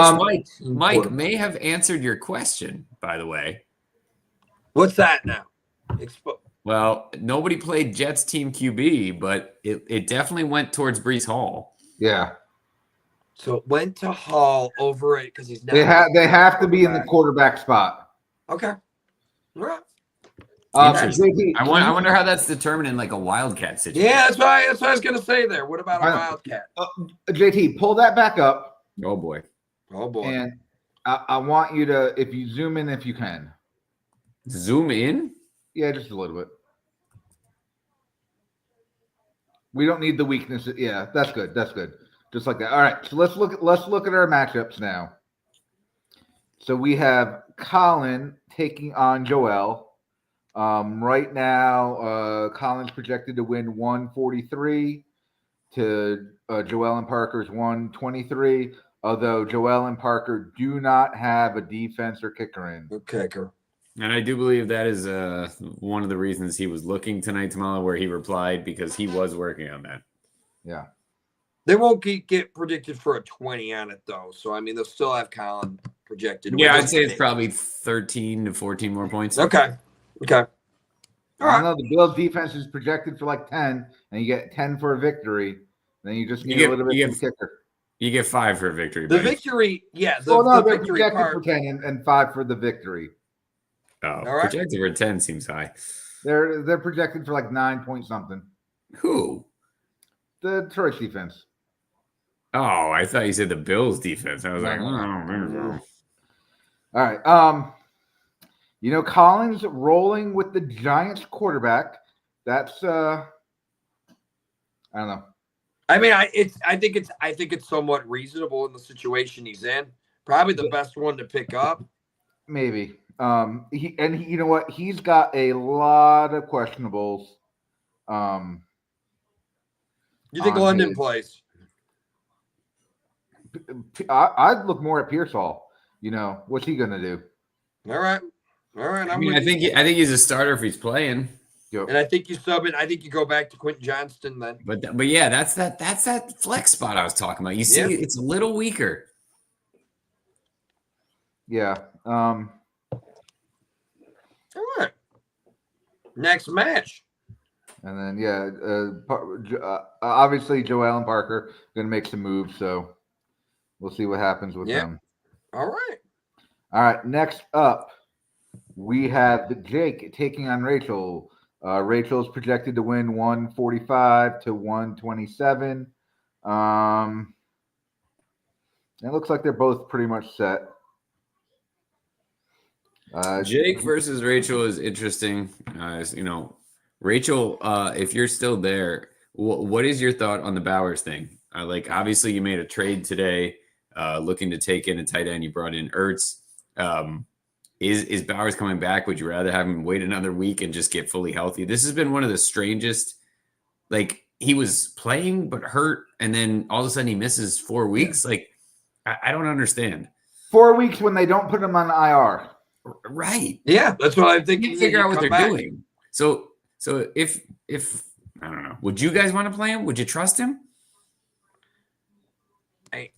Mike may have answered your question, by the way. What's that now? Well, nobody played Jets team QB, but it definitely went towards Brees Hall. Yeah. So it went to Hall over it because he's now. They have to be in the quarterback spot. Okay. All right. I wonder how that's determined in like a wildcat situation. Yeah, that's what I was going to say there. What about a wildcat? JT, pull that back up. Oh boy. And I want you to, if you zoom in, if you can. Zoom in? Yeah, just a little bit. We don't need the weakness. Yeah, that's good. Just like that. All right. So let's look at our matchups now. So we have Colin taking on Joel. Right now, Colin's projected to win 143 to Joel and Parker's 123. Although Joel and Parker do not have a defense or kicker in. Kicker. And I do believe that is one of the reasons he was looking tonight, Tamala, where he replied because he was working on that. Yeah. They won't get predicted for a 20 on it, though. So, I mean, they'll still have Colin projected. Yeah, I'd say it's probably 13 to 14 more points. Okay. All I know the Bills defense is projected for like 10, and you get 10 for a victory. Then you just need a little bit for the kicker. You get 5 for a victory. The victory, yeah. The victory projected part, for 10 and 5 for the victory. Oh, All right. projected for 10 seems high. They're projected for like 9 point something. Who? The Detroit defense. Oh, I thought you said the Bills defense. I was like, No. I don't know. All right. Collins rolling with the Giants quarterback. That's I don't know. I mean, I think it's somewhat reasonable in the situation he's in. Probably the best one to pick up. Maybe. You know what? He's got a lot of questionables. You think London plays? I'd look more at Pearsall. What's he gonna do? All right. I mean, I think he's a starter if he's playing. Yep. And I think you sub it. I think you go back to Quentin Johnston then. But yeah, that's that flex spot I was talking about. You see, it's a little weaker. Yeah. All right. Next match. And then obviously Joel and Parker going to make some moves, so we'll see what happens with them. All right. All right. Next up, we have Jake taking on Rachel. Rachel's projected to win 145 to 127. It looks like they're both pretty much set. Jake versus Rachel is interesting. Rachel, if you're still there, what is your thought on the Bowers thing? Obviously you made a trade today, looking to take in a tight end. You brought in Ertz. Is Bowers coming back? Would you rather have him wait another week and just get fully healthy? This has been one of the strangest. He was playing but hurt, and then all of a sudden he misses 4 weeks. I don't understand. 4 weeks when they don't put him on IR. Right. Yeah, that's what I'm thinking. You figure out what they're doing. So if I don't know, would you guys want to play him? Would you trust him?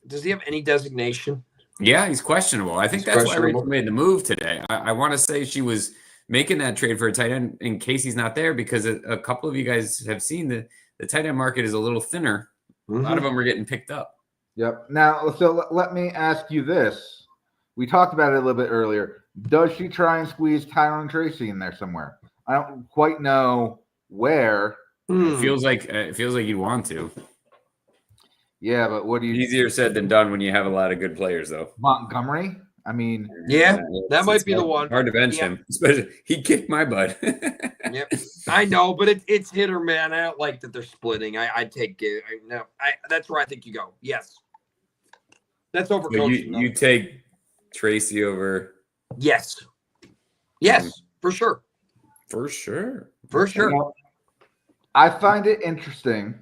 Does he have any designation? Yeah, he's questionable. I think that's why Rachel made the move today. I want to say she was making that trade for a tight end in case he's not there, because a couple of you guys have seen the tight end market is a little thinner. Mm-hmm. A lot of them are getting picked up. Yep. Now, so let me ask you this. We talked about it a little bit earlier. Does she try and squeeze Tyron Tracy in there somewhere? I don't quite know where. It feels like you'd want to. Yeah, but what do you? Easier said than done when you have a lot of good players, though. Montgomery. I mean, yeah, that might be the one. Hard to bench him, especially he kicked my butt. Yep, I know, but it's hit or man. I don't like that they're splitting. I take it. That's where I think you go. Yes, that's over. So you take Tracy over. Yes, for sure. For sure. I find it interesting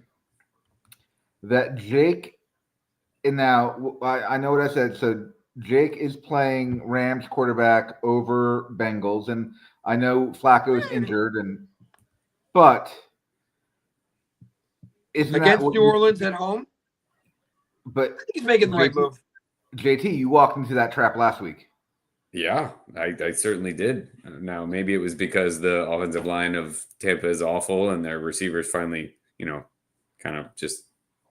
that Jake, and now I know what I said. So Jake is playing Rams quarterback over Bengals, and I know Flacco's injured, but isn't against New Orleans at home? But I think he's making the right move. JT, you walked into that trap last week. Yeah, I certainly did. Now, maybe it was because the offensive line of Tampa is awful and their receivers finally, kind of just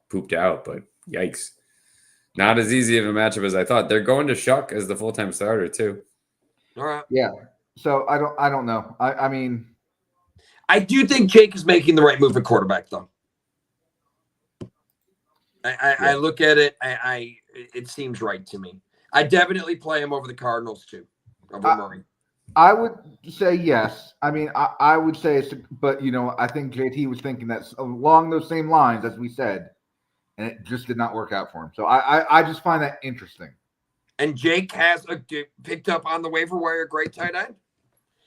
pooped out. But yikes. Not as easy of a matchup as I thought. They're going to Shuck as the full-time starter, too. All right. Yeah. So I don't know. I mean, I do think Jake is making the right move at quarterback, though. I look at it. It seems right to me. I definitely play him over the Cardinals too, over Murray. I would say yes. I mean, I would say it's, but I think JT was thinking that along those same lines as we said, and it just did not work out for him. So I just find that interesting. And Jake has picked up on the waiver wire a great tight end.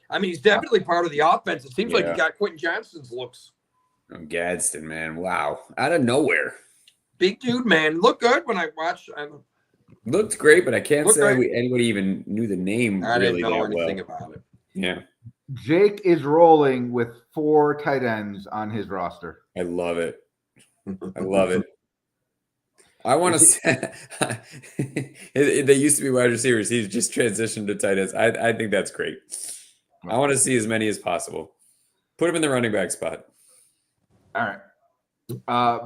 I mean, he's definitely part of the offense. It seems like he got Quentin Johnston's looks. Gadsden, man, wow, out of nowhere. Big dude, man, looked good when I watched. Looked great, but I can't say anybody even knew the name. I really didn't know that anything well. about it. Yeah. Jake is rolling with 4 tight ends on his roster. I love it. I love it. I want to say they used to be wide receivers. He's just transitioned to tight ends. I think that's great. I want to see as many as possible. Put him in the running back spot. All right.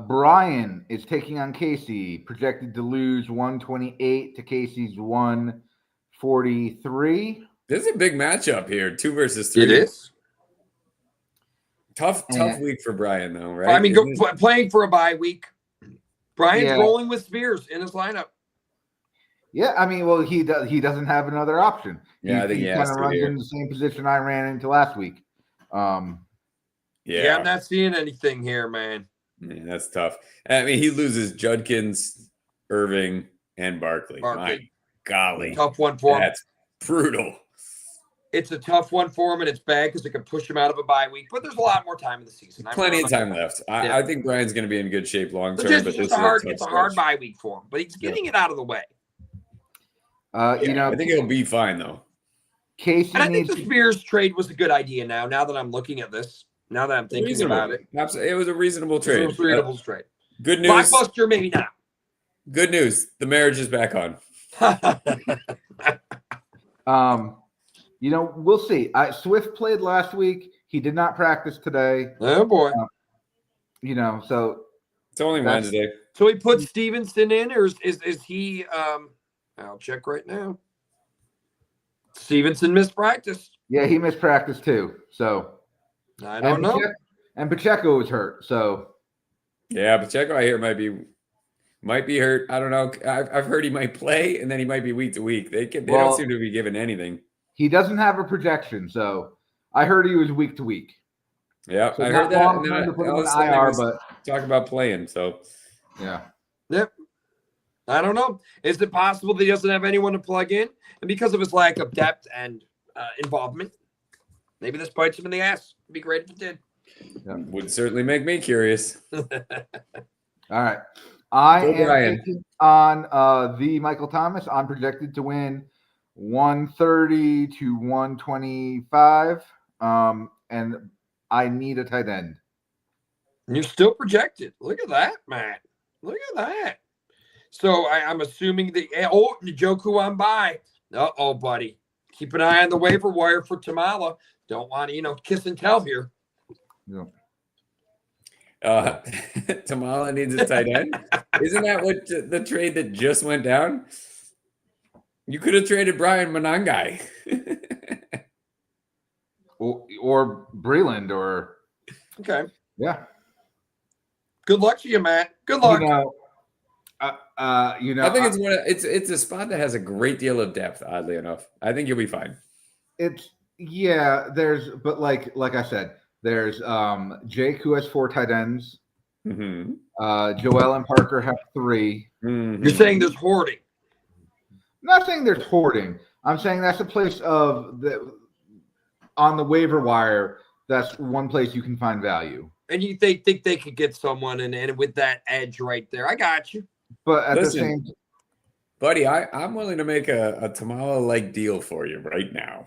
Brian is taking on Casey, projected to lose 128 to Casey's 143. This is a big matchup here. 2 versus 3. It is. Tough week for Brian, though, right? I mean, playing for a bye week. Brian's rolling with Spears in his lineup. Yeah, I mean, well, he doesn't have another option. Yeah, I think he kind of runs in the same position I ran into last week. I'm not seeing anything here, man. Yeah, that's tough. I mean, he loses Judkins, Irving, and Barkley. My golly. Tough one for him. That's brutal. It's a tough one for him, and it's bad because it could push him out of a bye week. But there's a lot more time in the season. Plenty of time left. I think Brian's going to be in good shape long term. But it's a hard bye week for him. But he's getting it out of the way. I think it'll be fine, though. Casey, and I think the Spears trade was a good idea now that I'm looking at this. Now that I'm thinking about it. It was a reasonable trade. It was a reasonable trade. Good news. Blockbuster, maybe not. Good news. The marriage is back on. We'll see. Swift played last week. He did not practice today. Oh, boy. So it's only Wednesday. So he put Stevenson in, or is he I'll check right now. Stevenson missed practice. Yeah, he missed practice too. So I don't know. And Pacheco was hurt. So yeah, Pacheco I hear might be hurt. I don't know. I've heard he might play, and then he might be week to week. They don't seem to be given anything. He doesn't have a projection, so I heard he was week to week. Yeah, so I heard that. And then to put him in IR, but talk about playing. So yeah. Yep. I don't know. Is it possible that he doesn't have anyone to plug in, and because of his lack of depth and involvement, maybe this bites him in the ass? It'd be great if it did. Yeah. Would certainly make me curious. All right. I am on the Michael Thomas. I'm projected to win 130 to 125. And I need a tight end. You're still projected. Look at that, man. Look at that. So I'm assuming Njoku on bye. Uh-oh, buddy. Keep an eye on the waiver wire for Tamala. Don't want to, kiss and tell here. Yeah. Tamala needs a tight end. Isn't that what the trade that just went down? You could have traded Brian Monangai. or Breland or okay. Yeah. Good luck to you, Matt. Good luck. I think it's a spot that has a great deal of depth, oddly enough. I think you'll be fine. Like I said, there's Jake who has 4 tight ends. Mm-hmm. Joel and Parker have 3. Mm-hmm. You're saying there's hoarding. I'm not saying there's hoarding. I'm saying that's a place on the waiver wire. That's one place you can find value. And you think they could get someone and with that edge right there. I got you. But at the same time, buddy, I'm willing to make a Tamala-like deal for you right now.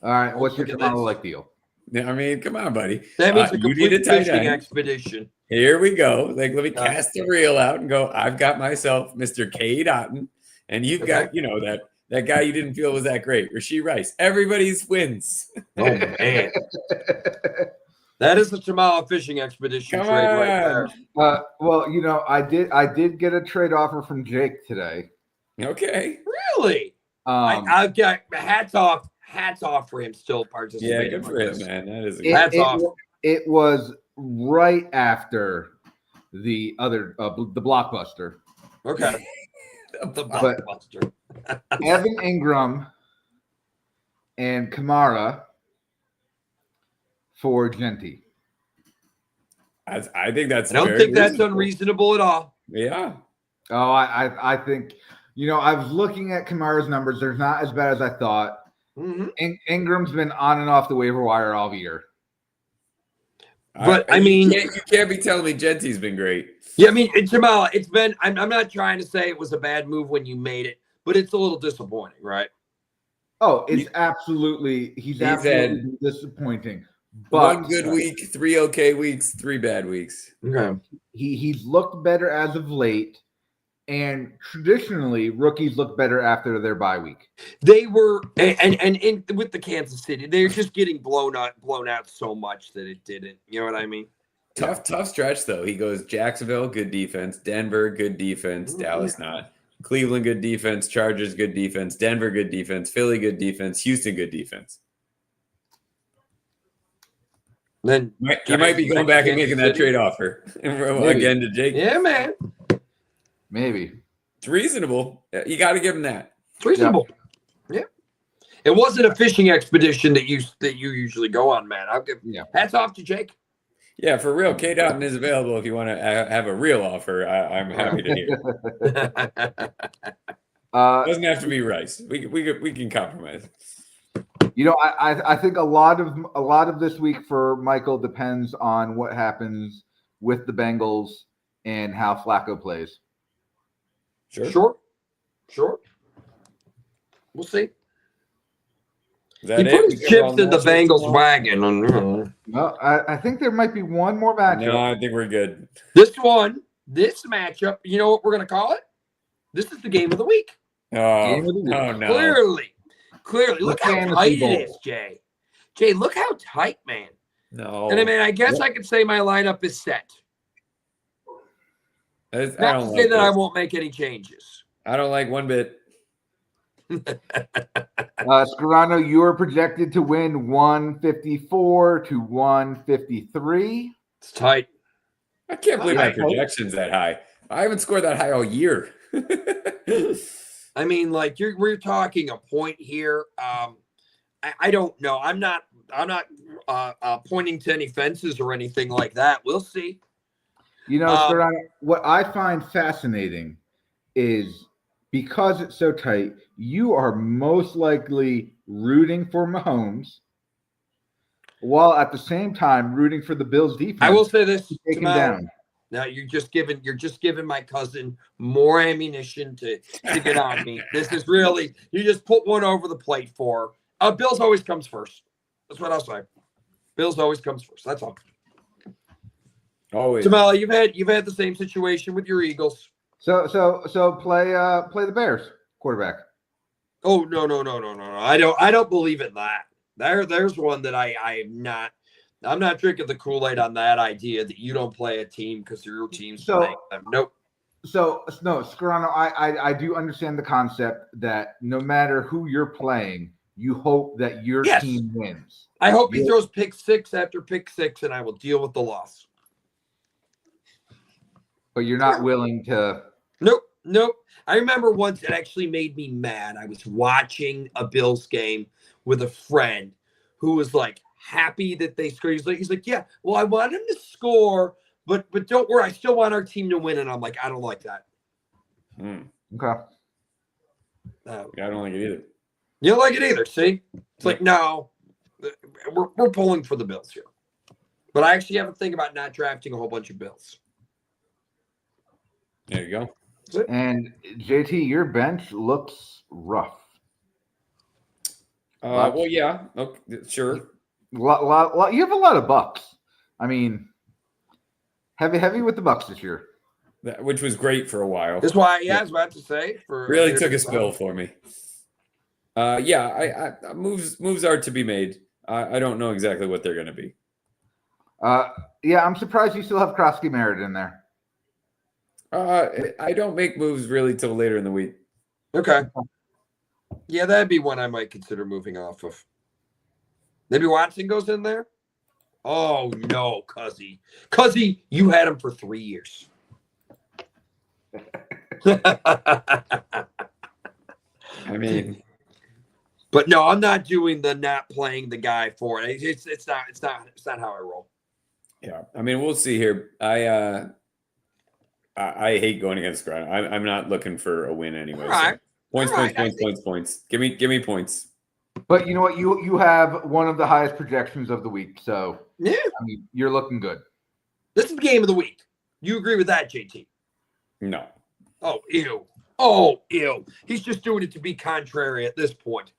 All right. What's your Tamala-like deal? I mean, come on, buddy. That means a complete fishing expedition. Here we go. Let me cast the reel out and go. I've got myself Mr. K. Dotton, and you've got, that guy you didn't feel was that great, Rashee Rice. Everybody's wins. Oh, man. That is the Tamala fishing expedition trade right there. I did get a trade offer from Jake today. Okay. Really? I've got hats off for him still participating. Yeah, good for him, man. That is hats off. It was right after the other the blockbuster. Okay. The blockbuster. Evan Ingram and Kamara for Genty. I think that's. I don't think that's unreasonable at all. Yeah. Oh, I think I was looking at Kamara's numbers. They're not as bad as I thought. Mm-hmm. Ingram's been on and off the waiver wire all year. But you can't be telling me Genty's been great. Yeah, I mean, Jamal, it's been. I'm not trying to say it was a bad move when you made it, but it's a little disappointing, right? Oh, it's absolutely. He's absolutely disappointing. But 1 good week, 3 okay weeks, 3 bad weeks. Okay. He's looked better as of late, and traditionally rookies look better after their bye week. They were, and with the Kansas City, they're just getting blown out so much that it didn't. You know what I mean? Tough stretch though. He goes Jacksonville, good defense. Denver, good defense. Mm-hmm. Dallas, not. Cleveland, good defense. Chargers, good defense. Denver, good defense. Philly, good defense. Houston, good defense. Then You might be going back and making that trade offer again to Jake. Yeah, man. Maybe. It's reasonable. You got to give him that. It's reasonable. Yeah. It wasn't a fishing expedition that you usually go on, man. I'll give hats off to Jake. Yeah, for real. K. Dotton is available if you want to have a real offer. I'm happy to hear. Doesn't have to be Rice. We can compromise. I think a lot of this week for Michael depends on what happens with the Bengals and how Flacco plays. Sure. We'll see. He put his chips in the Bengals wagon. No, I think there might be one more matchup. No, I think we're good. This matchup, you know what we're going to call it? This is the game of the week. Oh no. Clearly. Look how tight it is, Jay. Jay, look how tight, man. No. And I guess I could say my lineup is set. I won't make any changes. I don't like one bit. Scarano, you are projected to win 154 to 153. It's tight. I can't believe my projection's that high. I haven't scored that high all year. I mean, like we're talking a point here. I don't know. I'm not pointing to any fences or anything like that. We'll see. Scarano, what I find fascinating is because it's so tight, you are most likely rooting for Mahomes while at the same time rooting for the Bills defense. I will say this: to take him down. Now you're just giving my cousin more ammunition to get on me. This is really, you just put one over the plate for her. Bills always comes first. That's what I'll say. Bills always comes first. That's all. Always. Jamal, you've had the same situation with your Eagles. So play the Bears quarterback. Oh no. I don't believe in that. There's one that I'm not drinking the Kool-Aid on that idea that you don't play a team because your team's playing them. Nope. So no, Scarano, I do understand the concept that no matter who you're playing, you hope that your team wins. I hope he throws pick six after pick six, and I will deal with the loss. But you're not willing to. Nope. I remember once it actually made me mad. I was watching a Bills game with a friend who was like happy that they scored. He's like, yeah, well, I want him to score, but don't worry, I still want our team to win. And I'm like, I don't like that. Okay. I don't like it either. You don't like it either, see? It's like, no, we're pulling for the Bills here. But I actually have a thing about not drafting a whole bunch of Bills. There you go. And JT, your bench looks rough. Well, yeah. Okay, sure. You have a lot of Bucks. I mean, heavy with the Bucks this year, Which was great for a while. That's why, I was about to say. Really took a spill for me. Moves are to be made. I don't know exactly what they're going to be. I'm surprised you still have Krosky Merritt in there. I don't make moves really till later in the week. Okay. Yeah, that'd be one I might consider moving off of. Maybe Watson goes in there? Oh, no, Cuzzy. Cuzzy, you had him for 3 years. I mean, but no, I'm not doing the not playing the guy for it. It's not how I roll. Yeah, I mean, we'll see here. I hate going against Scarano. I'm not looking for a win anyway. Right. So points. Give me points. But you know what? You have one of the highest projections of the week. So yeah, I mean, you're looking good. This is the game of the week. You agree with that, JT? No. Oh, ew. He's just doing it to be contrary at this point.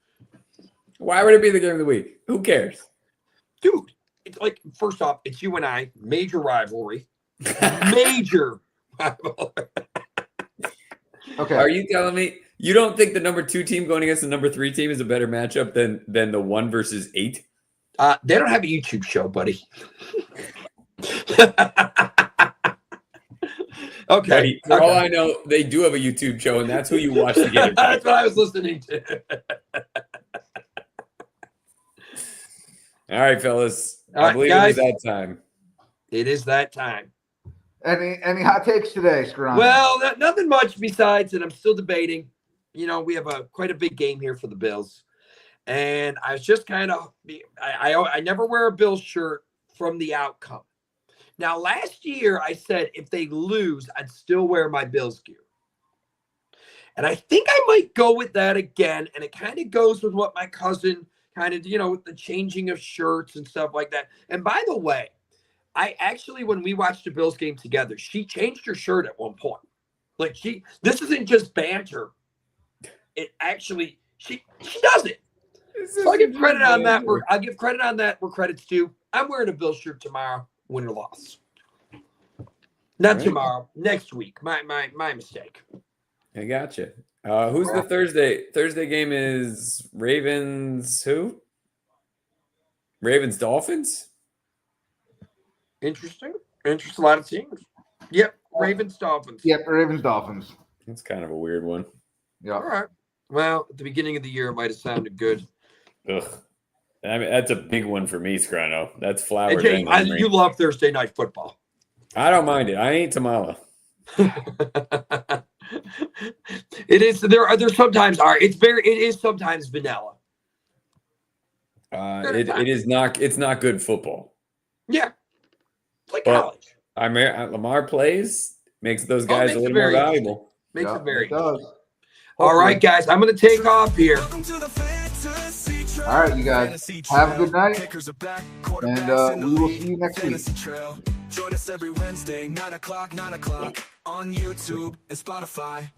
Why would it be the game of the week? Who cares? Dude, it's like, first off, it's you and I. Major rivalry. Major rivalry. Okay. Are you telling me you don't think the number 2 team going against the number 3 team is a better matchup than the 1 versus 8? They don't have a YouTube show, buddy. Okay. For all I know, they do have a YouTube show, and that's who you watch to get it. That's what I was listening to. All right, fellas. All right, I believe guys. it is that time. It is that time. Any hot takes today, Scarano? Well, nothing much besides that I'm still debating. You know, we have quite a big game here for the Bills. And I was just kind of I never wear a Bills shirt from the outcome. Now, last year I said if they lose, I'd still wear my Bills gear. And I think I might go with that again. And it kind of goes with what my cousin kind of, with the changing of shirts and stuff like that. And by the way, I actually, when we watched the Bills game together, she changed her shirt at one point. Like this isn't just banter. It actually, she does it. So I'll give credit on that. I'll give credit on that where credit's due. I'm wearing a Bills shirt tomorrow, win or loss. Not tomorrow, next week. My mistake. I gotcha. Who's the Thursday? Thursday game is Ravens who? Ravens Dolphins? Interesting. A lot of teams. Yep. Ravens Dolphins. Yep, Ravens Dolphins. That's kind of a weird one. Yeah. All right. Well, at the beginning of the year, it might have sounded good. Ugh. I mean, that's a big one for me, Scarano. That's flour. Hey, you love Thursday night football. I don't mind it. I ain't Tamala. It is. There sometimes are. It is sometimes vanilla. It is not. It's not good football. Yeah, it's like college. Lamar plays, makes those guys a little more valuable. Makes it very. It does. All right, guys, I'm going to take off here. All right, you guys, have a good night, and we will see you next week. Join us every Wednesday, 9 o'clock, on YouTube and Spotify.